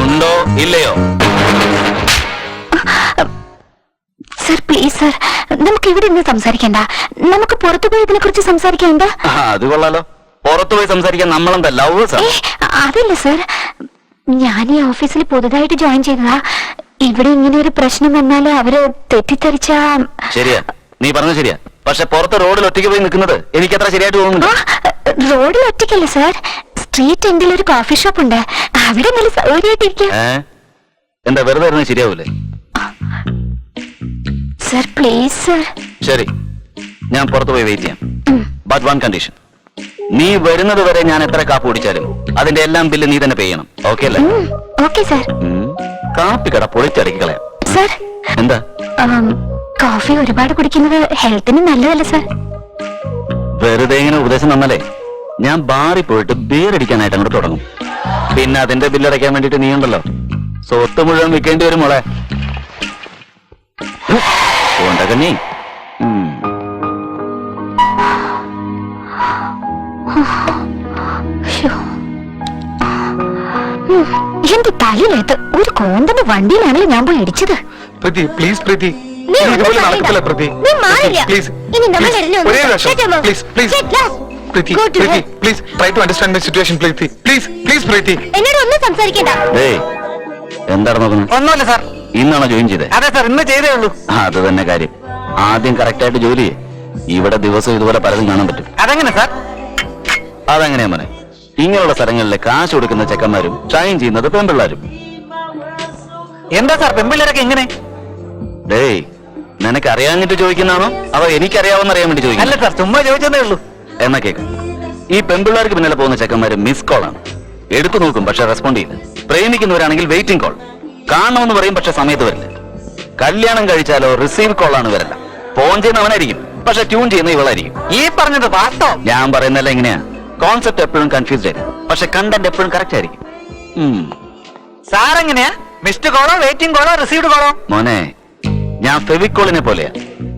B: ഉണ്ടോ ഇല്ലയോ?
C: സർ പ്ലീസ് സർ, നമുക്ക് ഇവിടെ നിന്ന് സംസാരിക്കണ്ട. നമുക്ക് പുറത്തു പോയി ഇതിനെ കുറിച്ച് സംസാരിക്കണ്ട.
B: അത് കൊള്ളാലോ. പുറത്തു പോയി സംസാരിക്കാൻ നമ്മളെന്താ ലവേഴ്സാ?
C: അതല്ല സർ, ഞാൻ ഈ ഓഫീസിൽ പുതുതായിട്ട് ജോയിൻ ചെയ്തതാ. ഇവിടെ ഇങ്ങനെ ഒരു പ്രശ്നം വന്നാല് അവര് തെറ്റിദ്ധരിച്ച.
B: ശരിയാ, നീ പറഞ്ഞത് ശരിയാ. പക്ഷെ പുറത്ത് റോഡിൽ ഒറ്റയ്ക്ക് പോയി നിൽക്കുന്നത് എനിക്ക് അത്ര ശരിയായിട്ട് തോന്നുന്നു.
C: റോഡിൽ ഒറ്റയ്ക്കല്ല സർ, സ്ട്രീറ്റ് എൻഡിൽ ഒരു കോഫി ഷോപ്പ് ഉണ്ട്. അവിടെ നല്ല സൗകര്യമായിട്ടിരിക്കാം.
B: എന്താ വെറുതെ ഇരുന്ന് ശരിയാവൂലേ?
C: Sir please sir.
B: ശരി, ഞാൻ പുറത്തു പോയി വെയിറ്റ് ചെയ്യാം. ബട്ട് വൺ കണ്ടീഷൻ, നീ വരുന്നത് വരെ ഞാൻ എത്ര കാപ്പ് കുടിച്ചാലും അതിന്റെ എല്ലാം ബില്ല് നീ തന്നെ പേ ചെയ്യണം. ഓക്കെ അല്ലേ?
C: Okay sir.
B: കാപ്പി കട പൊളിച്ചടക്കി കളയാം.
C: സർ,
B: എന്താ?
C: കോഫി ഒരുപാട് കുടിക്കുന്നത് ഹെൽത്തിന് നല്ലതല്ല സർ.
B: വെറുതെ ഇങ്ങനെ ഉപദേശം തന്നല്ലേ. ഞാൻ ബാറിൽ പോയിട്ട് ബിയർ അടിക്കാനായിട്ട് അങ്ങോട്ട് തുടങ്ങും. പിന്നെ അതിന്റെ ബില്ലടയ്ക്കാൻ വേണ്ടിട്ട് നീ ഉണ്ടല്ലോ, സ്വത്ത് മുഴുവൻ വിൽക്കേണ്ടി വരും മോളെ. പോണ്ട കണ്ണി.
C: എന്റെ തലയിലേത്ത് ഒരു കോന്തന്റെ വണ്ടിയിലാണല്ലോ ഞാൻ പോയി ഇടിച്ചത്.
G: പ്രീതി പ്ലീസ് പ്രീതി,
C: നീ
G: ഇനി ഇതുപോലെ
C: ഒന്നും
G: നടക്കത്തില്ല
C: പറയണ്ട.
G: പ്രീതി.
C: നീ മാറില്ല.
G: പ്ലീസ്
C: ഇനി നമ്മൾ രണ്ടും
G: ഒരേ
C: ഒന്ന്
G: പ്രാവശ്യം
C: shut up.
G: Please please
C: Shut up.
G: Preethi
C: Go to
G: Preethi
C: hell.
G: Please try to understand my situation Preethi please please Preethi.
C: എന്നോട് ഒന്നും സംസാരിക്കണ്ട.
B: എന്താണ് നോക്കുന്നത്?
F: ഒന്നുമില്ല സാർ.
B: ഇന്നാണോ ജോയിൻ ചെയ്തത്?
F: അതെ സാർ, ഇന്ന് ചെയ്തേ ഉള്ളൂ.
B: അത് തന്നെ കാര്യം. ആദ്യം കറക്റ്റ് ആയിട്ട് ജോലി ചെയ്യ്. ഇവിടെ ദിവസം ഇതുപോലെ പലതും കാണാൻ പറ്റും.
F: അതെങ്ങനെ സാർ?
B: അതെങ്ങനെയാ മോനെ? ഇങ്ങനെയുള്ള സ്ഥലങ്ങളിലെ കാശ് കൊടുക്കുന്ന ചെക്കന്മാരും ഷൈൻ ചെയ്യുന്നത് പെൺപിള്ളാരും.
F: എന്താ സാർ പെമ്പിള്ളേരൊക്കെ എങ്ങനെ?
B: ഡേയ്, നിനക്ക് അറിയാഞ്ഞിട്ട് ചോദിക്കുന്നതാണോ അതോ എനിക്കറിയാവുന്ന അറിയാൻ വേണ്ടി
F: അല്ല
B: ചോദിക്കുന്നു?
F: സാർ, ചുമ്മാ ചോദിച്ചതേ ഉള്ളൂ.
B: എന്നാ കേക്ക്. ഈ പെൺപിള്ളേർക്ക് പിന്നാലെ പോകുന്ന ചെക്കന്മാര് മിസ് കോൾ ആണ്. എടുത്തു നോക്കും പക്ഷെ റെസ്പോണ്ട് ചെയ്യില്ല. പ്രേമിക്കുന്നവരാണെങ്കിൽ വെയിറ്റിംഗ് കോൾ. കാണണമെന്ന് പറയും പക്ഷെ സമയത്ത് വരില്ല. കല്യാണം കഴിച്ചാലോ റിസീവ് കോൾ ആണ് വരില്ല. ഫോൺ ചെയ്യുന്നവനായിരിക്കും പക്ഷെ ട്യൂൺ ചെയ്യുന്ന ഇവളായിരിക്കും.
F: ഈ പറഞ്ഞത് വാസ്തവം.
B: ഞാൻ പറയുന്നല്ല എങ്ങനെയാ? കോൺസെപ്റ്റ് എപ്പോഴും കൺഫ്യൂസ്ഡ് ആയിരിക്കും പക്ഷെ കണ്ടന്റ് എപ്പോഴും കറക്റ്റ് ആയിരിക്കും.
F: സാർ എങ്ങനെയാ? മിസ്ഡ് കോളോ വെയിറ്റിംഗ് കോളോ റിസീവ്ഡ് കോളോ?
B: മോനെ, ഞാൻ ഫെവിക്കോളിനെ പോലെയാ.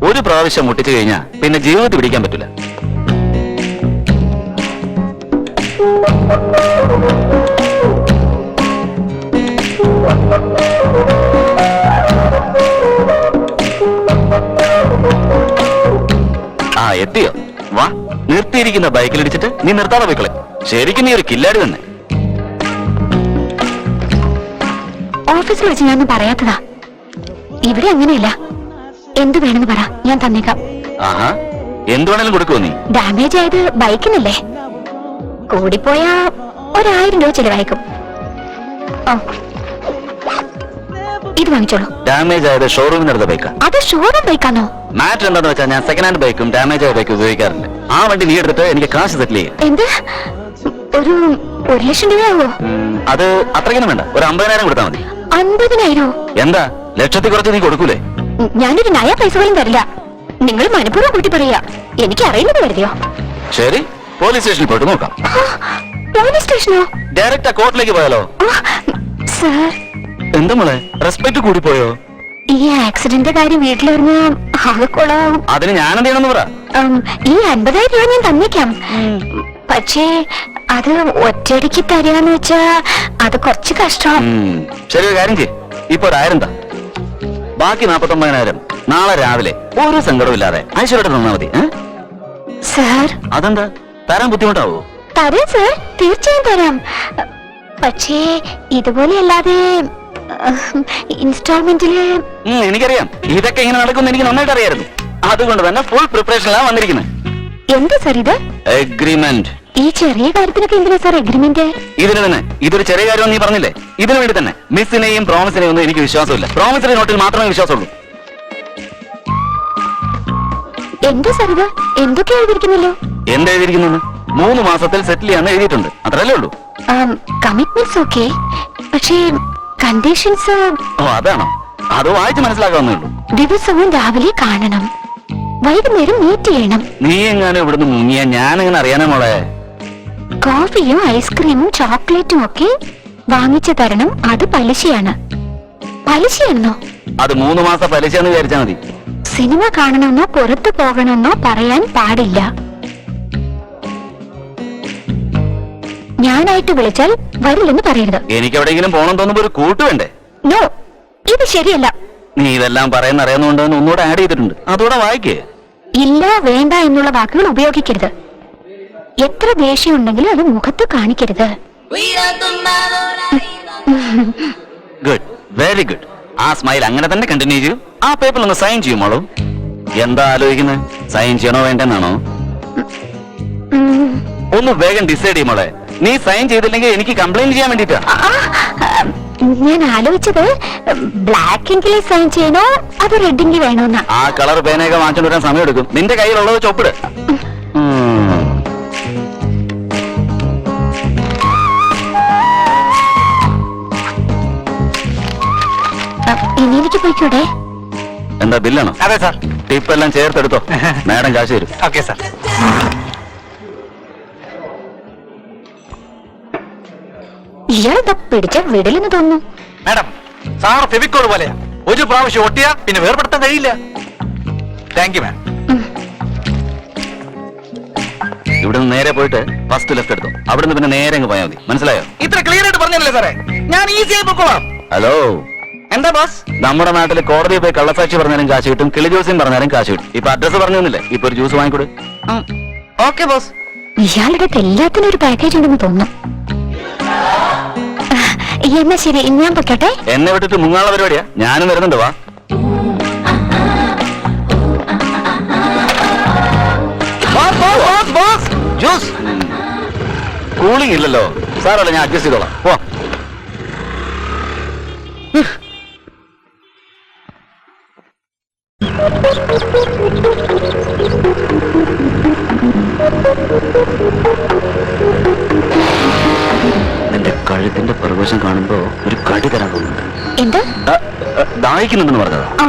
B: ഒരു പ്രാവശ്യം മുട്ടിച്ചു കഴിഞ്ഞാൽ പിന്നെ ജീവിതത്തിൽ പിടിക്കാൻ പറ്റില്ല. ആ എത്തിയോ? വാ, നിർത്തിയിരിക്കുന്ന ബൈക്കിലിടിച്ചിട്ട് നീ നിർത്താതെ പോയിക്കളെ. ശരിക്കും നീ ഒരു കില്ലാടി തന്നെ.
C: ഓഫീസിൽ വെച്ച് ഞാനൊന്നും പറയാത്തതാ. ഇവിടെ അങ്ങനെയല്ല. എന്ത് വേണമെന്ന് പറ, ഞാൻ തന്നേക്കാം.
B: ആഹാ, എന്ത് വേണേലും കൊടുക്കുവോ നീ?
C: ഡാമേജ് ആയത് ബൈക്കിനല്ലേ? കൂടിപ്പോയാ 1000 രൂപ ചെലവായിക്കും. ഓ, ഇത് വാങ്ങിച്ചോളൂ.
B: ഡാമേജ് ആയത് ഷോറൂമിനടുത്ത ബൈക്കാ.
C: അത് ഷോറൂം ബൈക്കാണോ?
B: മാറ്റർ എന്താന്ന് വെച്ചാൽ ഞാൻ സെക്കൻഡ് ഹാൻഡ് ബൈക്കും ഡാമേജ് ആയ ബൈക്കും ഉപയോഗിക്കാറുണ്ട്. ആ വണ്ടി നീ എടുത്തിട്ട് എനിക്ക് കാശ് സെറ്റിൽ ചെയ്യും.
C: എന്ത്? ഒരു 1,00,000 രൂപയാവോ?
B: അത് അത്രയ്ക്കൊന്നും വേണ്ട, ഒരു 50,000 കൊടുത്താൽ മതി.
C: 50,000?
B: എന്താ, ലക്ഷത്തിൽ കുറച്ച് നീ കൊടുക്കൂലേ?
C: ഞാനൊരു നയ പൈസ പോലും തരില്ല. നിങ്ങൾ മനഃപൂർവ്വം കൂട്ടി പറയാ. എനിക്ക് അറിയുന്നത് കരുതിയോ?
B: ശരി, പോലീസ് സ്റ്റേഷനിൽ പോയിട്ട് നോക്കാം.
C: പോലീസ് സ്റ്റേഷനോ?
B: ഡയറക്റ്റ് കോർട്ടിലേക്ക് പോയാലോ?
C: സർ,
B: എന്താ മോളെ, റെസ്പെക്ട് കൂടി പോയോ?
C: ഈ ആക്സിഡന്റ് കാര്യം വീട്ടിൽ വരുന്ന ആകെ കൊളാവും.
B: അതിന് ഞാൻ എന്ത് ചെയ്യണമെന്ന് പറ.
C: ഈ 50,000 രൂപ ഞാൻ തന്നേക്കാം. പക്ഷേ അത് ഒറ്റയടിക്ക് തരാന്ന് വെച്ചാ അത് കുറച്ച് കഷ്ടം.
B: ശരി, ഒരു കാര്യം ചെയ്യ്. ഇപ്പൊ 1000 താ. ബാക്കി 49,000 നാളെ രാവിലെ ഒരു സങ്കടവും ഇല്ലാതെ ഐശ്വര്യമായിട്ട് തന്നാ മതി.
C: സർ,
B: അതെന്താ, തരാൻ ബുദ്ധിമുട്ടാവോ?
C: തരാം സർ, തീർച്ചയായും തരാം. പക്ഷേ ഇതുപോലെ അല്ലാതെ ഇൻസ്റ്റാൾമെന്റില്.
B: എനിക്കറിയാം ഇതൊക്കെ ഇങ്ങനെ നടക്കുമെന്ന് എനിക്ക് നന്നായിട്ട് അറിയായിരുന്നു. അതുകൊണ്ട് തന്നെ ഫുൾ പ്രിപ്പറേഷനിലാണ് വന്നിരിക്കുന്നത്.
C: എന്താ സർ ഇത്?
B: എഗ്രിമെന്റ്.
C: ഈ ചെറിയ കാര്യത്തിനൊക്കെ എന്തിനാ സർ എഗ്രിമെന്റ്?
B: ഇതിന് തന്നെ, ഇതൊരു ചെറിയ കാര്യം നീ പറഞ്ഞില്ലേ, ഇതിനു വേണ്ടി തന്നെ. മിസ്സിനെയും പ്രോമിസിനെയും ഒന്നും എനിക്ക് വിശ്വാസമില്ല. പ്രോമിസറി നോട്ടിൽ മാത്രമേ വിശ്വാസമുള്ളൂ.
C: എന്താ സർ ഇത്? എന്തൊക്കെ എഴുതിയിരിക്കുന്നല്ലോ?
B: എന്തെഴുതിയിരിക്കുന്നു? 3 മാസത്തിൽ സെറ്റിൽ ചെയ്യാന്ന് എഴുതിയിട്ടുണ്ട്. അത്രല്ലേ ഉള്ളൂ.
C: കമ്മിറ്റ്മെന്റ്സ് ഓക്കെ, പക്ഷേ കണ്ടീഷൻസ്.
B: ഓ, അതാണോ? അത് വായിച്ച് മനസ്സിലാക്കാവുന്നേ ഉള്ളൂ.
C: ദിവസവും രാവിലെ കാണണം, വൈകുന്നേരം മീറ്റ് ചെയ്യണം.
B: നീ എങ്ങാനും ഇവിടുന്ന് മുങ്ങിയാ ഞാൻ എങ്ങനെ അറിയാനാ മോളെ?
C: കോഫിയും ഐസ്ക്രീമും ചോക്ലേറ്റും ഒക്കെ വാങ്ങിച്ചു തരണം. അത് പലിശയാണ്. പലിശയാണെന്നോ?
B: അത് 3 മാസം പലിശയെന്ന് വിചാരിച്ചാ മതി.
C: സിനിമ കാണണമെന്നോ പുറത്തു പോകണമെന്നോ പറയാൻ പാടില്ല. ഞാനായിട്ട് വിളിച്ചാൽ വരില്ലെന്ന് പറയരുത്.
B: എനിക്ക് എവിടെയെങ്കിലും പോകണം തോന്നുമ്പോ ഒരു കൂട്ട് വേണ്ടേ?
C: നോ, ഇത് ശരിയല്ല.
B: നീ ഇതെല്ലാം പറയുന്ന അറിയാവുന്നതുകൊണ്ട് ഒന്നുകൂടെ ആഡ് ചെയ്തിട്ടുണ്ട്. അതോടെ വായിക്കേ.
C: ഇല്ല, വേണ്ട എന്നുള്ള വാക്കുകൾ ഉപയോഗിക്കരുത്. എത്ര ദേഷ്യം ഉണ്ടെങ്കിലും അത് മുഖത്ത് കാണിക്കരുത്.
B: Good, very good. ആ സ്മൈൽ അങ്ങനെ തന്നെ കണ്ടിന്യൂ ചെയ്യൂ. ആ പേപ്പറിൽ ഒന്ന് സൈൻ ചെയ്യുമോളൂ. എന്താ ആലോചിക്കുന്നത്? സൈൻ ചെയ്യണോ വേണ്ടെന്നാണോ? ഒന്ന് വേഗം ഡിസൈഡ് ചെയ്യുമോളെ. നീ സൈൻ ചെയ്തില്ലെങ്കിൽ എനിക്ക് കംപ്ലൈന്റ് ചെയ്യാൻ വേണ്ടിട്ടാ.
C: ഞാൻ ആലോചിച്ചത് ബ്ലാക്ക് സൈൻ ചെയ്യണോ അതോ റെഡിങ്കി വേണോന്നാ.
B: ആ കളർ പേനയൊക്കെ വാങ്ങിച്ചോണ്ട് വരാൻ സമയം എടുക്കും. നിന്റെ കയ്യിലുള്ളത് ചൊപ്പിട്.
C: ഇനി എനിക്ക് പോയിക്കൂടെ?
B: എന്താ, ബില്ലാണോ?
F: അതെ സാർ.
B: ടിപ്പ് എല്ലാം ചേർത്തെടുത്തോ. മാഡം കാശ് തരും.
F: Okay sir.
C: ഇയാളെന്താ പിടിച്ച വിടലെന്ന് തോന്നുന്നു.
A: മാഡം, സാർ ഫെവിക്കോൾ പോലെയാ. ഒരു പ്രാവശ്യം ഒട്ടിയാ പിന്നെ വേർപെടുത്താൻ കഴിയില്ല. Thank you ma'am.
B: ഇവിടുന്ന് നേരെ പോയിട്ട് ഫസ്റ്റ് ലെഫ്റ്റ് എടുത്തു. അവിടുന്ന് പിന്നെ നേരെ അങ്ങ് പോയാൽ മതി. മനസ്സിലായോ?
F: ഇത്ര ക്ലിയർ ആയിട്ട് പറഞ്ഞല്ലേ സാറേ, ഞാൻ ഈസി ആയി പൊക്കോളാം.
B: ഹലോ,
F: എന്താ ബോസ്?
B: നമ്മുടെ നാട്ടിൽ കോടതിയിൽ പോയി കള്ളസാക്ഷി പറഞ്ഞാലും കാശ് കിട്ടും, കിളിജോസ്യം പറഞ്ഞാലും കാശ് കിട്ടും. ഇപ്പൊ അഡ്രസ് പറഞ്ഞൊന്നുമില്ലേ? ഇപ്പൊ ഒരു ജ്യൂസ് വാങ്ങിക്കൊടു.
F: Okay boss.
C: ഇയാളുടെ എല്ലാത്തിനും ഒരു പാക്കേജ് ഉണ്ടെന്ന് തോന്നുന്നു. എന്നാ ശരി, ഞാൻ പൊക്കോട്ടെ.
B: എന്നെ വിട്ടിട്ട് മുങ്ങാനുള്ള പരിപാടിയാ. ഞാനും വരുന്നുണ്ട്, വാ. ജ്യൂസ് കൂളിംഗ് ഇല്ലല്ലോ സാറല്ല, ഞാൻ അഡ്ജസ്റ്റ് ചെയ്തോളാം. പോ. എന്റെ കഴുത്തിന്റെ പ്രകോശം കാണുമ്പോ ഒരു കടി തരാൻ തോന്നുന്നുണ്ട്.
C: എന്ത്
B: ദാഹിക്കുന്നുണ്ടെന്ന് പറഞ്ഞതാ.
C: ആ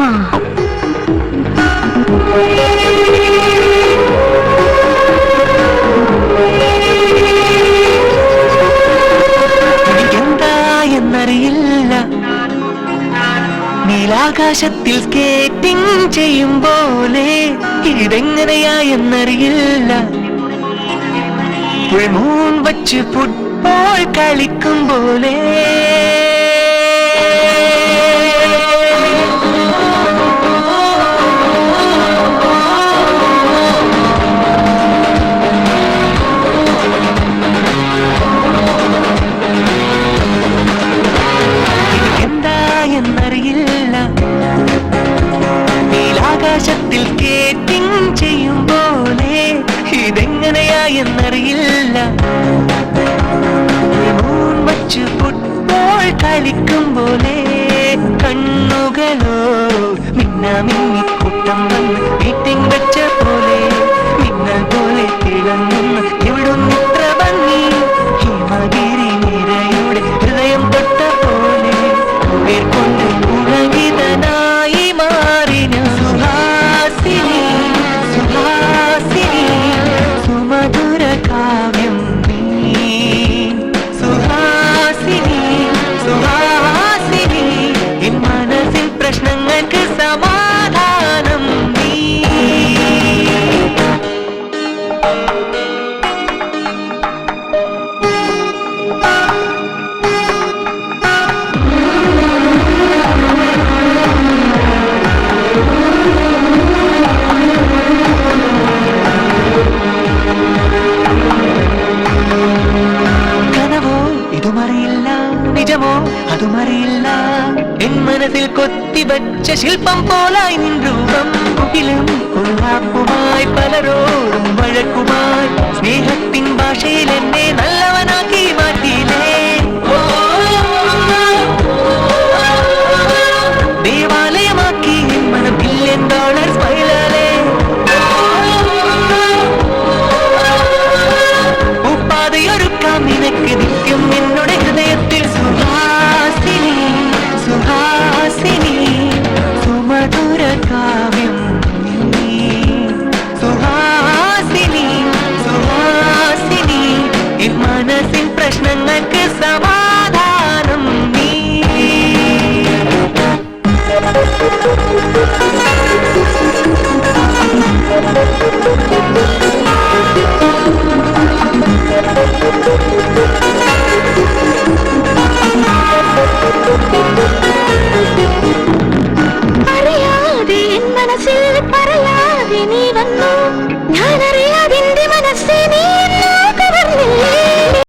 F: എനിക്കെന്താ എന്നറിയില്ല, നീലാകാശത്തിൽ സ്കേറ്റിംഗ് ചെയ്യും പോലെ ഇതെങ്ങനെയാ എന്നറിയില്ല, മൂൺ വച്ച് ഫുട്ബോൾ കളിക്കും പോലെ. എനിക്കെന്താ എന്നറിയില്ല, നീലാകാശത്തിൽ സ്കേറ്റിംഗ് ചെയ്യും പോലെ ഇതെങ്ങനെയാ എന്നറിയില്ല, വച്ച് ഫുട്ബോൾ കളിക്കും പോലെ. കണ്ണുകളോ മിന്നാമിന്നി കൂട്ടം വന്ന് മീറ്റിംഗ് വെച്ച പോലെ, മിന്നൽ പോലെ തിളങ്ങുന്ന ഇവിടുന്നിത്ര ഭംഗി, ഹിമഗിരി നിരയുടെ ഹൃദയം തൊട്ട പോലെ കൊണ്ട് പുളകിതനായി മാറി ഞാൻ. സുഹാസിനി സുഹാസിനി സുമധുര കാവ്യം നീ. സുഹാസിനി സുഹാസിനി എൻ മനസ്സിൽ പ്രശ്നങ്ങൾക്ക് സമാധാനം നീ. കനവോ ഇതുമറിയില്ല, നിജമോ അതുമറിയില്ല, എൻ മനസ്സിൽ കൊത്തിവച്ച ശില്പം പോലായി നിൻ രൂപം. മുകിലും കൊള്ളാപ്പുമായി പലരോടും വഴക്കുമായി സ്നേഹത്തിൻ ഭാഷയിൽ എന്നെ നല്ലവനാക്കി മാറ്റിയില്ലേ. ദേവാലയമാക്കി എൻ മനം $1 billion സ്മൈലാലേ. ഉപ്പാതയൊരുക്കാം നിനക്ക് നിത്യം എന്നോട് ഹൃദയത്തിൽ. സുഹാസിനി സുഹാസിനി സുമധുര കാവ്യം നീ. സുഹാസിനി സുഹാസിനി എൻ മനസ്സിൻ പ്രശ്നങ്ങൾക്ക് സമാധാനം നീ.
C: അറിയാതെ എൻ മനസ്സിൽ